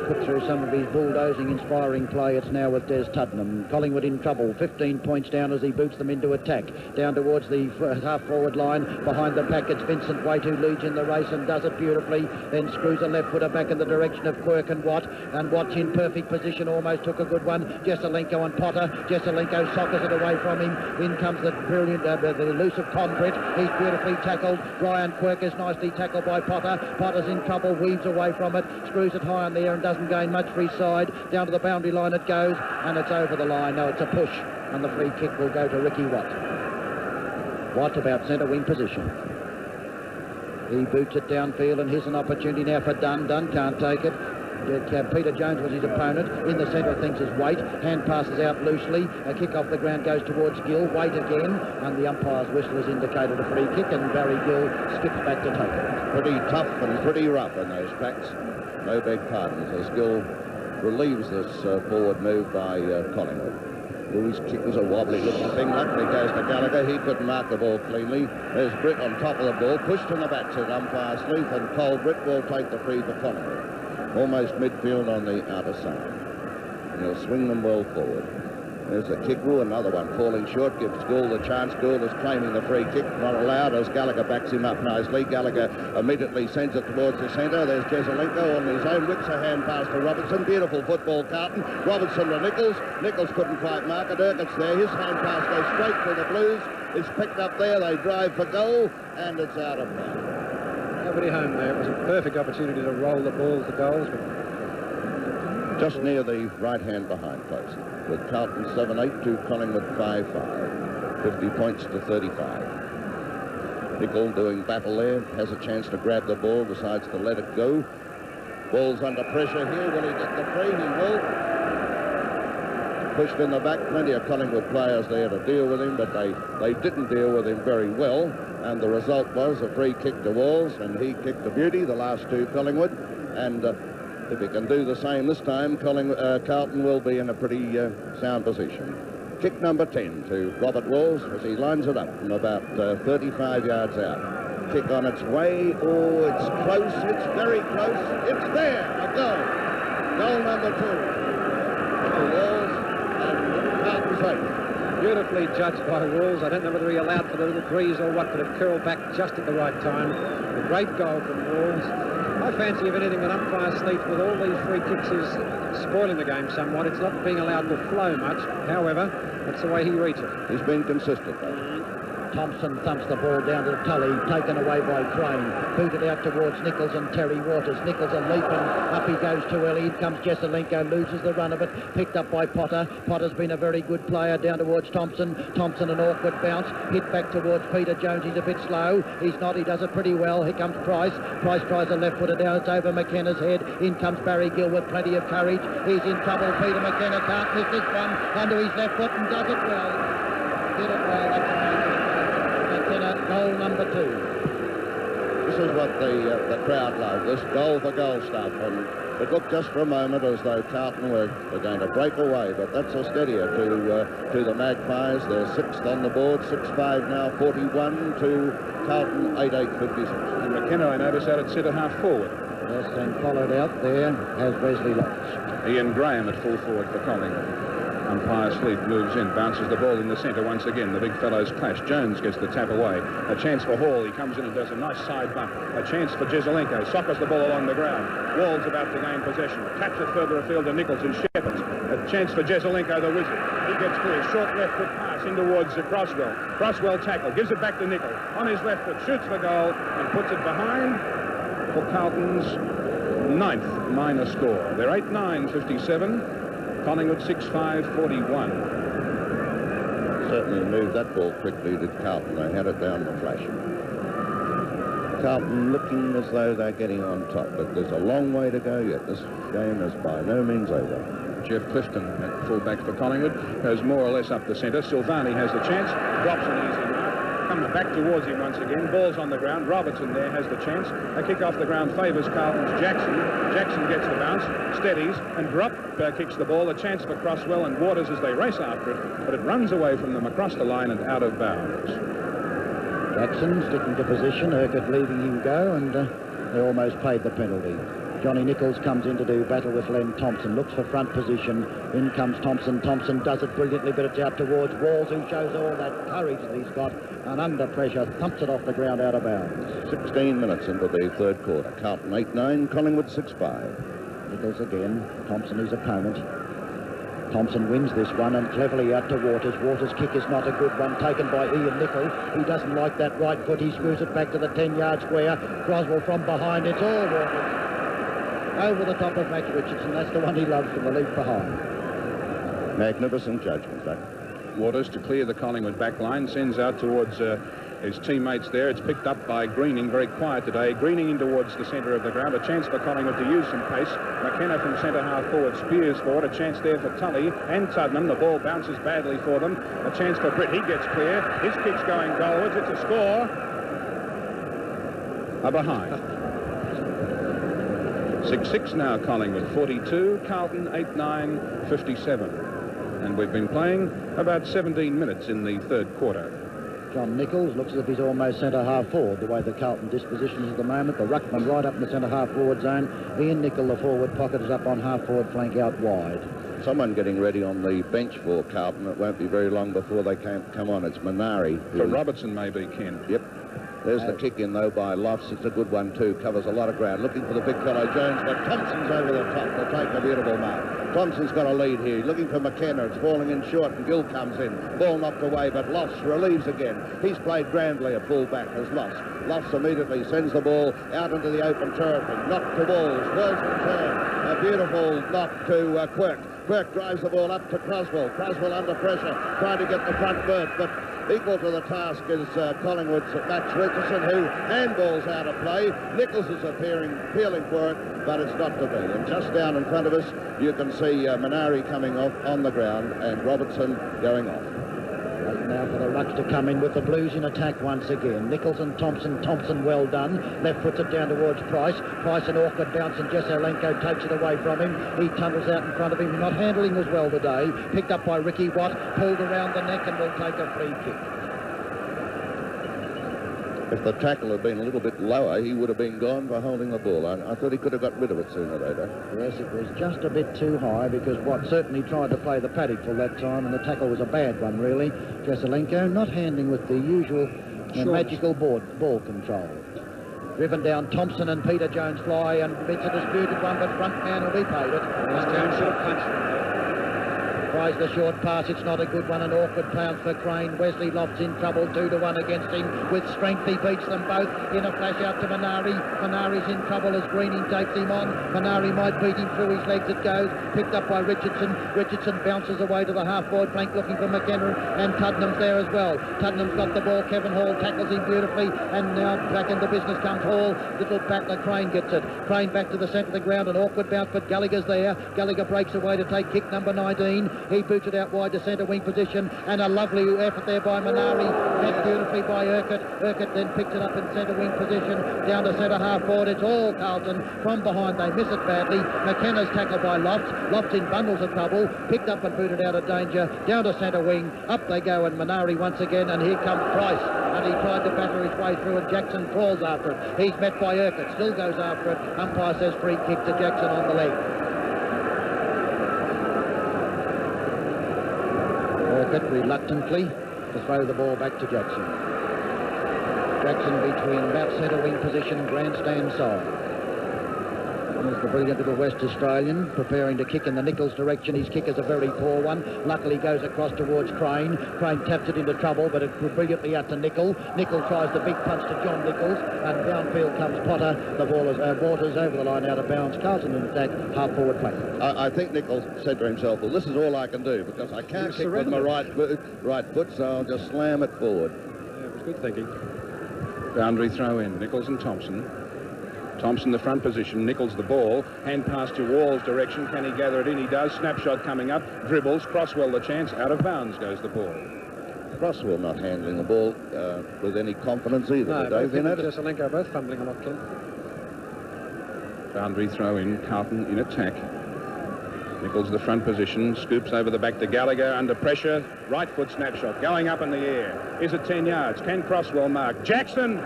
put through some of his bulldozing, inspiring play, it's now with Des Tuddenham. Collingwood in trouble, 15 points down as he boots them into attack. Down towards the half-forward line. Behind the pack, it's Vincent Waite who leads in the race and does it beautifully. Then screws a left-footer back in the direction of Quirk and Watt. And Watt's in perfect position, almost took a good one. Jesselenko and Potter. Jesselenko sockers it away from him. In comes the brilliant, the elusive Conbrit. He's beautifully tackled. Brian Quirk is nicely tackled by Potter. Potter's in trouble, weaves away from it, screws it high in the air and doesn't gain much for his side. Down to the boundary line it goes, and it's over the line. No, it's a push, and the free kick will go to Ricky Watt. Watt about centre wing position. He boots it downfield, and here's an opportunity now for Dunn. Dunn can't take it. Peter Jones was his opponent. In the centre of things is Waite. Hand passes out loosely. A kick off the ground goes towards Gill. Waite again, and the umpire's whistle has indicated a free kick, and Barry Gill skips back to take it. Pretty tough and pretty rough in those packs. No beg pardons, as Gill relieves this forward move by Collingwood. Louis' kick was a wobbly looking thing. Luckily goes to Gallagher. He couldn't mark the ball cleanly. There's Britt on top of the ball, pushed from the back to umpire Sleeth, and Cole Britt will take the free for Collingwood. Almost midfield on the outer side. And he'll swing them well forward. There's a kick. Ooh, another one falling short. Gives Gould a chance. Gould is claiming the free kick. Not allowed as Gallagher backs him up nicely. Gallagher immediately sends it towards the centre. There's Jesselenko on his own. Whips a hand pass to Robertson. Beautiful football, Carlton. Robertson to Nichols. Nichols couldn't quite mark it. Urquhart's there. His hand pass goes straight to the Blues. It's picked up there. They drive for goal, and it's out of bounds. Nobody home there. It was a perfect opportunity to roll the ball to goals, but just near the right-hand behind post, with Carlton 7-8 to Collingwood 5-5. 50 points to 35. Nicol doing battle there, has a chance to grab the ball, decides to let it go. Ball's under pressure here. Will he get the free? He will. Pushed in the back. Plenty of Collingwood players there to deal with him, but they didn't deal with him very well. And the result was a free kick to Walls, and he kicked a beauty, the last two Collingwood. And if he can do the same this time, Carlton will be in a pretty sound position. Kick number 10 to Robert Walls as he lines it up from about 35 yards out. Kick on its way. Oh, it's close. It's very close. It's there. A goal. Goal number 2 to Walls, and Carlton's 8. beautifully judged by Walls. I don't know whether he allowed for the little breeze or what, but it curled back just at the right time. A great goal from Walls. I fancy, if anything, that umpire Sleeth, with all these free kicks, is spoiling the game somewhat. It's not being allowed to flow much. However, that's the way he reads it. He's been consistent, though. Thompson thumps the ball down to Tully, taken away by Crane. Booted out towards Nichols and Terry Waters. Nichols are leaping. Up he goes too early. In comes Jesselenko, loses the run of it. Picked up by Potter. Potter's been a very good player down towards Thompson. Thompson, an awkward bounce. Hit back towards Peter Jones. He's a bit slow. He's not. He does it pretty well. Here comes Price. Price tries a left-footer down. It's over McKenna's head. In comes Barry Gill with plenty of courage. He's in trouble. Peter McKenna can't miss this one. Under his left foot and does it well. Did it well. That's amazing. Goal number 2. This is what the crowd love, this goal-for-goal stuff. And it looked just for a moment as though Carlton were going to break away, but that's a steadier to the Magpies. They're 6th on the board, 6-5 now, 41 to Carlton, 8-8, 56. And McKenna, I notice, out at centre-half forward. Yes, and followed out there as Wesley Lodge. Ian Graham at full forward for Collingwood. Umpire Sleeth moves in, bounces the ball in the centre once again. The big fellows clash. Jones gets the tap away. A chance for Hall. He comes in and does a nice side bump. A chance for Jesselenko. Soccers the ball along the ground. Wall's about to gain possession. Taps it further afield to Nichols, who shepherds. A chance for Jesselenko, the wizard. He gets clear. Short left foot pass in towards Crosswell. Crosswell tackle. Gives it back to Nichols. On his left foot. Shoots for goal and puts it behind for Carlton's 9th minor score. They're 8-9, 57. Collingwood 6-5, 41. Certainly moved that ball quickly, did Carlton. They had it down the flash. Carlton looking as though they're getting on top, but there's a long way to go yet. This game is by no means over. Jeff Clifton at full-back for Collingwood goes more or less up the centre. Silvani has the chance, drops an easy mark. Coming back towards him once again. Ball's on the ground. Robertson there has the chance. A kick off the ground favours Carlton's Jackson. Jackson gets the bounce, steadies, and drop kicks the ball. A chance for Crosswell and Waters as they race after it, but it runs away from them across the line and out of bounds. Jackson sticking to position. Urquhart leaving him go, and they almost paid the penalty. Johnny Nichols comes in to do battle with Len Thompson. Looks for front position. In comes Thompson. Thompson does it brilliantly, but it's out towards Walls, who shows all that courage that he's got. And under pressure, thumps it off the ground out of bounds. 16 minutes into the third quarter. Carlton 8-9, Collingwood 6-5. Nichols again. Thompson, his opponent. Thompson wins this one and cleverly out to Waters. Waters' kick is not a good one, taken by Ian Nicol. He doesn't like that right foot. He screws it back to the 10-yard square. Croswell from behind. It's all Waters. Over the top of Max Richardson. That's the one he loves from the leaf behind. Magnificent judgment, that. Waters to clear the Collingwood back line, sends out towards his teammates there. It's picked up by Greening, very quiet today. Greening in towards the centre of the ground. A chance for Collingwood to use some pace. McKenna from centre-half forward spears forward. A chance there for Tully and Tuddenham. The ball bounces badly for them. A chance for Britt. He gets clear. His kick's going goalwards. It's a score. A behind. 6-6 now, Collingwood 42, Carlton 8-9, 57. And we've been playing about 17 minutes in the third quarter. John Nichols looks as if he's almost centre-half forward, the way the Carlton disposition is at the moment. The ruckman right up in the centre-half forward zone. Ian Nicol, the forward pocket, is up on half-forward flank out wide. someone getting ready on the bench for Carlton. It won't be very long before they come on. It's Minari. For Robertson, maybe, Ken. Yep. There's the kick in, though, by Lofts. It's a good one, too. Covers a lot of ground. Looking for the big fellow, Jones, but Thompson's over the top to take a beautiful mark. Thompson's got a lead here. Looking for McKenna. It's falling in short, and Gill comes in. Ball knocked away, but Lofts relieves again. He's played grandly at full-back as Lofts. Lofts immediately sends the ball out into the open territory. Knock to Walls. Walls in turn. A beautiful knock to Quirk. Quirk drives the ball up to Croswell. Croswell under pressure, trying to get the front berth, but equal to the task is Collingwood's Max Richardson, who handballs out of play. Nichols is peeling for it, but it's not to be. And just down in front of us, you can see Minari coming off on the ground and Robertson going off. Right now for the Rucks to come in with the Blues in attack once again. Nichols and Thompson. Thompson well done. Left puts it down towards Price. Price an awkward bounce and Jesselenko takes it away from him. He tunnels out in front of him. Not handling as well today. Picked up by Ricky Watt. Pulled around the neck and will take a free kick. If the tackle had been a little bit lower, he would have been gone for holding the ball. I thought he could have got rid of it sooner or later. Yes, it was just a bit too high because Watt certainly tried to play the paddock for that time, and the tackle was a bad one, really. Jesselenko not handling with the usual magical ball control. Driven down, Thompson and Peter Jones fly, and it's a disputed one, but front man will be paid it. Jones should have punched. Tries the short pass, it's not a good one, an awkward pounce for Crane. Wesley Lofts in trouble, 2-1 against him. With strength, he beats them both. In a flash out to Minari. Minari's in trouble as Greening takes him on. Minari might beat him through his legs, it goes. Picked up by Richardson. Richardson bounces away to the half-forward flank looking for McKenna, and Tuddenham's there as well. Tuddenham's got the ball, Kevin Hall tackles him beautifully, and now back into business comes Hall. Little battler, Crane gets it. Crane back to the centre of the ground, an awkward bounce, but Gallagher's there. Gallagher breaks away to take kick number 19. He boots it out wide to centre wing position, and a lovely effort there by Minari, met beautifully by Urquhart. Urquhart then picks it up in centre wing position, down to centre half forward. It's all Carlton. From behind they miss it badly. McKenna's tackled by Lofts. Lofts in bundles of trouble, picked up and booted out of danger, down to centre wing. Up they go, and Minari once again, and here comes Price, and he tried to batter his way through, and Jackson crawls after it. He's met by Urquhart, still goes after it. Umpire says free kick to Jackson on the leg. Reluctantly to throw the ball back to Jackson. Jackson between about centre wing position, grandstand side. There's the brilliant little West Australian preparing to kick in the Nichols direction. His kick is a very poor one. Luckily goes across towards Crane. Crane taps it into trouble, but it brilliantly out to Nicholl. Nicholl tries the big punch to John Nichols, and downfield comes Potter. The ball is Waters over the line out of bounds. Carlton in attack, half forward play. I think Nichols said to himself, well, this is all I can do because I can't kick with my right foot, so I'll just slam it forward. Yeah, it was good thinking. Boundary throw in. Nichols and Thompson. Thompson the front position, Nichols the ball, hand pass to Wall's direction. Can he gather it in? He does. Snapshot coming up, dribbles, Crosswell the chance, out of bounds goes the ball. Crosswell not handling the ball with any confidence either. No, both him and Jesselenko both fumbling a lot, Ken. Boundary throw in, Carlton in attack. Nichols the front position, scoops over the back to Gallagher under pressure, right foot snapshot, going up in the air. Is it 10 yards? Can Crosswell mark? Jackson!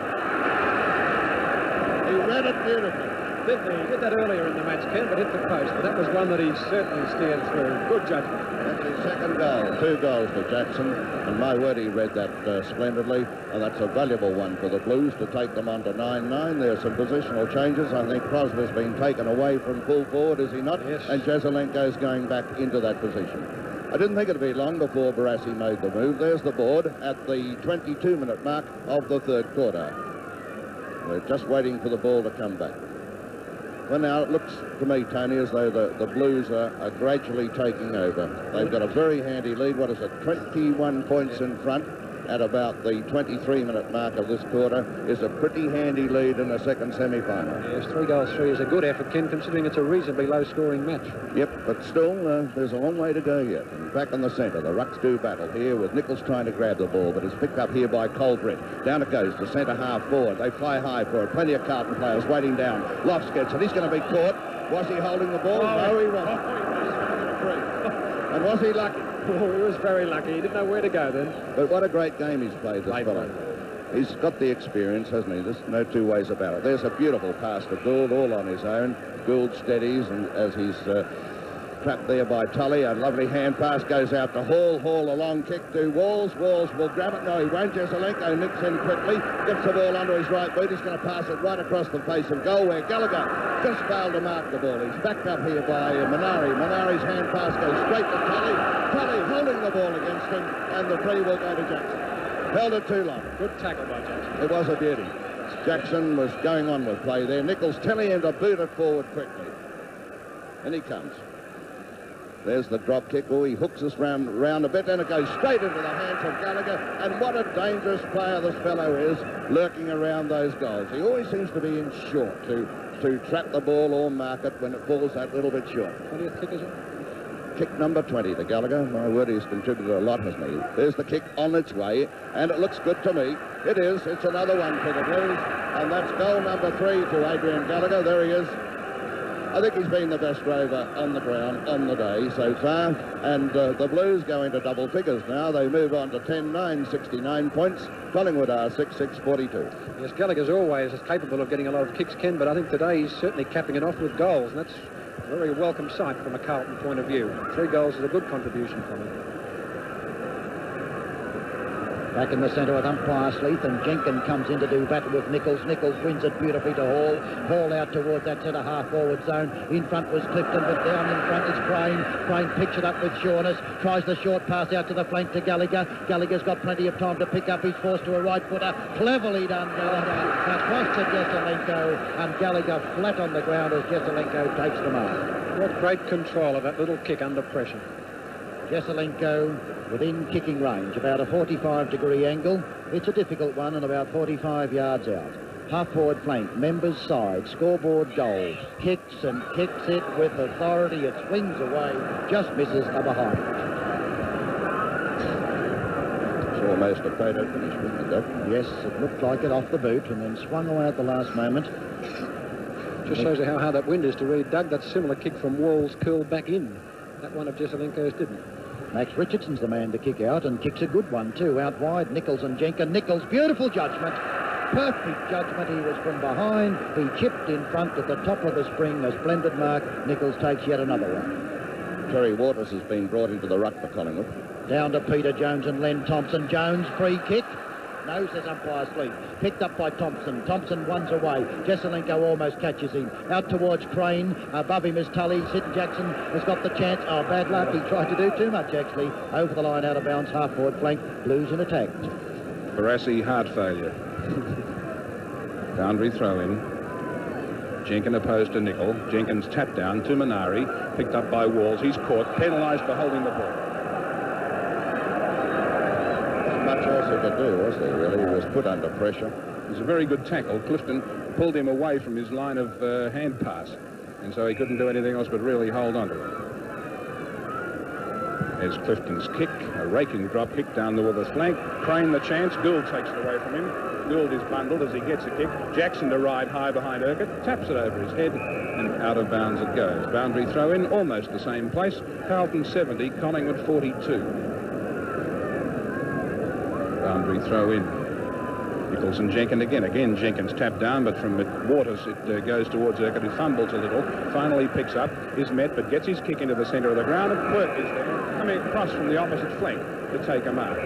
He read it beautifully. He did that earlier in the match, Ken, but hit the post. But that was one that he certainly steered through. Good judgment. That's his second goal. 2 goals for Jackson. And my word, he read that splendidly. And that's a valuable one for the Blues to take them on to 9-9. There's some positional changes. I think Croswell's been taken away from full forward, is he not? Yes. And Jesselenko's going back into that position. I didn't think it'd be long before Barassi made the move. There's the board at the 22-minute mark of the third quarter. We're just waiting for the ball to come back. Well, now it looks to me, Tony, as though the Blues are gradually taking over. They've got a very handy lead. What is it? 21 points in front at about the 23-minute mark of this quarter is a pretty handy lead in the second semi-final. Yes, 3 goals, 3 is a good effort, Ken, considering it's a reasonably low-scoring match. Yep, but still, there's a long way to go yet. And back in the centre, the Rucks do battle here with Nichols trying to grab the ball, but it's picked up here by Colbrett. Down it goes to centre half forward. They fly high for it. Plenty of Carlton players waiting down. Lofts gets it. He's going to be caught. Was he holding the ball? No, he wasn't. And was he lucky? Oh, he was very lucky. He didn't know where to go then. But what a great game he's played, this fellow. He's got the experience, hasn't he? There's no 2 ways about it. There's a beautiful pass to Gould, all on his own. Gould steadies, and as he's trapped there by Tully. A lovely hand pass goes out to Hall. Hall, a long kick to Walls. Walls will grab it. No, he won't. Jesselenko nicks in quickly. Gets the ball under his right boot. He's going to pass it right across the face of goal where Gallagher just failed to mark the ball. He's backed up here by Minari. Minari's hand pass goes straight to Tully. Tully holding the ball against him, and the free will go to Jackson. Held it too long. Good tackle by Jackson. It was a beauty. Jackson was going on with play there. Nichols telling him to boot it forward quickly. And he comes. There's the drop kick. Oh, he hooks us round a bit, and it goes straight into the hands of Gallagher. And what a dangerous player this fellow is, lurking around those goals. He always seems to be in short to trap the ball or mark it when it falls that little bit short. 20th kick, is it? Kick number 20 to Gallagher. My word, he's contributed a lot, hasn't he? There's the kick on its way, and it looks good to me. It is. It's another one for the Blues, and that's goal number 3 to Adrian Gallagher. There he is. I think he's been the best rover on the ground on the day so far, and the Blues go into double figures now. They move on to 10-9, 69 points. Collingwood are 6-6, 42. Yes, Gallagher's always capable of getting a lot of kicks, Ken, but I think today he's certainly capping it off with goals, and that's a very welcome sight from a Carlton point of view. 3 goals is a good contribution from him. Back in the centre with umpire Sleeth, and Jenkins comes in to do battle with Nichols. Nichols wins it beautifully to Hall. Hall out towards that centre half forward zone. In front was Clifton, but down in front is Crane. Crane picks it up with Shawness. Tries the short pass out to the flank to Gallagher. Gallagher's got plenty of time to pick up. He's forced to a right footer. Cleverly done, Gallagher. Across to Jesselenko, and Gallagher flat on the ground as Jesselenko takes the mark. What great control of that little kick under pressure. Jesselenko within kicking range, about a 45-degree angle. It's a difficult one and about 45 yards out. Half-forward flank, members side, scoreboard goal. Kicks and kicks it with authority. It swings away, just misses the behind. It's almost a photo finish, wasn't it, Doug? Yes, it looked like it off the boot and then swung away at the last moment. Just shows you how hard that wind is to read. Doug, that similar kick from Walls curled back in. That one of Jesselenko's didn't. Max Richardson's the man to kick out, and kicks a good one too, out wide. Nichols and Jenkins. Nichols, beautiful judgment. Perfect judgment. He was from behind. He chipped in front at the top of the spring. A splendid mark. Nichols takes yet another one. Terry Waters has been brought into the ruck for Collingwood. Down to Peter Jones and Len Thompson. Jones, free kick. No, says umpire Sleep. Picked up by Thompson. Thompson runs away. Jesselenko almost catches him. Out towards Crane. Above him is Tully. Sid Jackson has got the chance. Oh, bad luck. He tried to do too much, actually. Over the line, out of bounds, half-forward flank. Blues in attack. Barassi, heart failure. Boundary throw-in. Jenkins opposed to Nichol. Jenkins tapped down to Minari. Picked up by Walls. He's caught. Penalised for holding the ball. Much else he could do, was there, really? He was put under pressure. It was a very good tackle. Clifton pulled him away from his line of hand pass, and so he couldn't do anything else but really hold on to it. There's Clifton's kick, a raking drop kick down the Withers flank. Crane the chance. Gould takes it away from him. Gould is bundled as he gets a kick. Jackson to ride high behind Urquhart, taps it over his head, and out of bounds it goes. Boundary throw-in, almost the same place. Carlton 70, Collingwood 42. Boundary throw in. Nichols and Jenkins again. Again, Jenkins tapped down, but from Waters it goes towards Urquhart, who fumbles a little. Finally picks up, is met, but gets his kick into the centre of the ground, and Quirk is there, coming across from the opposite flank to take a mark.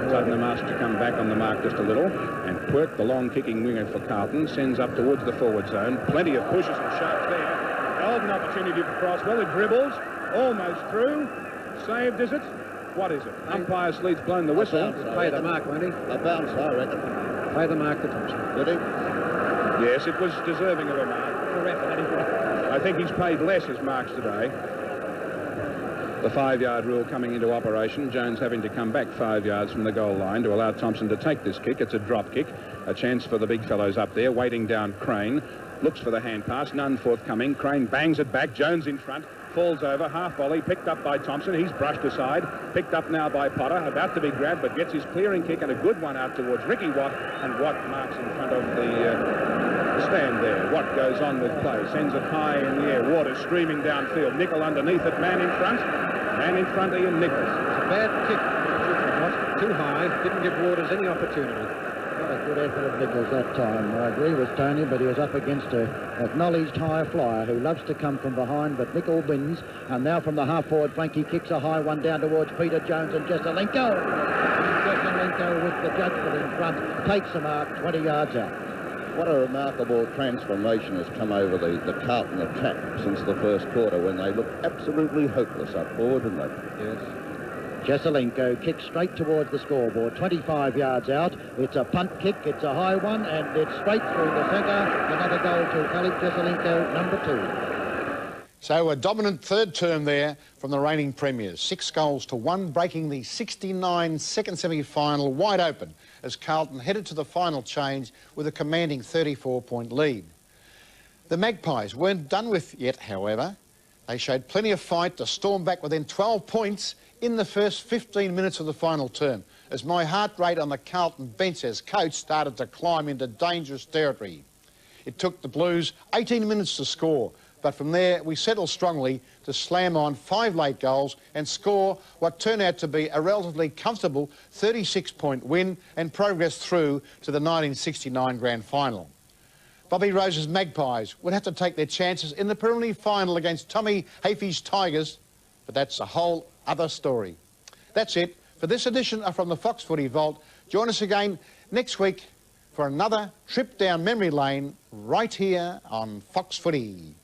Tottenham asked to come back on the mark just a little, and Quirk, the long kicking winger for Carlton, sends up towards the forward zone. Plenty of pushes and shoves there. Golden opportunity to cross. Well, it dribbles, almost through. Saved, is it? What is it? Umpire Sleeth's blown the whistle. Play the mark, won't he? A bounce, I reckon. Play the mark to Thompson. Did he? Yes, it was deserving of a mark. For effort, anyway. I think he's paid less his marks today. The 5-yard rule coming into operation. Jones having to come back 5 yards from the goal line to allow Thompson to take this kick. It's a drop kick. A chance for the big fellows up there, waiting down Crane. Looks for the hand pass, none forthcoming. Crane bangs it back. Jones in front. Falls over, half volley, picked up by Thompson. He's brushed aside, picked up now by Potter, about to be grabbed, but gets his clearing kick and a good one out towards Ricky Watt, and Watt marks in front of the stand there. Watt goes on with play, sends it high in the air. Waters streaming downfield. Nichol underneath it, man in front. Man in front, Ian Nichols. It's a bad kick. Too high, didn't give Waters any opportunity. What a good effort of Nichols that time. I agree with Tony, but he was up against an acknowledged high flyer who loves to come from behind, but Nichols wins. And now from the half-forward flank, he kicks a high one down towards Peter Jones and Jesselenko. And Jesselenko with the judgment in front takes the mark 20 yards out. What a remarkable transformation has come over the Carlton attack since the first quarter, when they looked absolutely hopeless up forward, didn't they? Yes. Jesselenko kicks straight towards the scoreboard, 25 yards out. It's a punt kick, it's a high one, and it's straight through the centre. Another goal to Alex Jesselenko, number 2. So a dominant third term there from the reigning premiers. 6 goals to 1, breaking the 69 second semi-final wide open as Carlton headed to the final change with a commanding 34-point lead. The Magpies weren't done with yet, however. They showed plenty of fight to storm back within 12 points in the first 15 minutes of the final term, as my heart rate on the Carlton bench as coach started to climb into dangerous territory. It took the Blues 18 minutes to score, but from there we settled strongly to slam on 5 late goals and score what turned out to be a relatively comfortable 36-point win and progress through to the 1969 grand final. Bobby Rose's Magpies would have to take their chances in the preliminary final against Tommy Hafey's Tigers, but that's a whole other story. That's it for this edition of From the Fox Footy Vault. Join us again next week for another trip down memory lane right here on Fox Footy.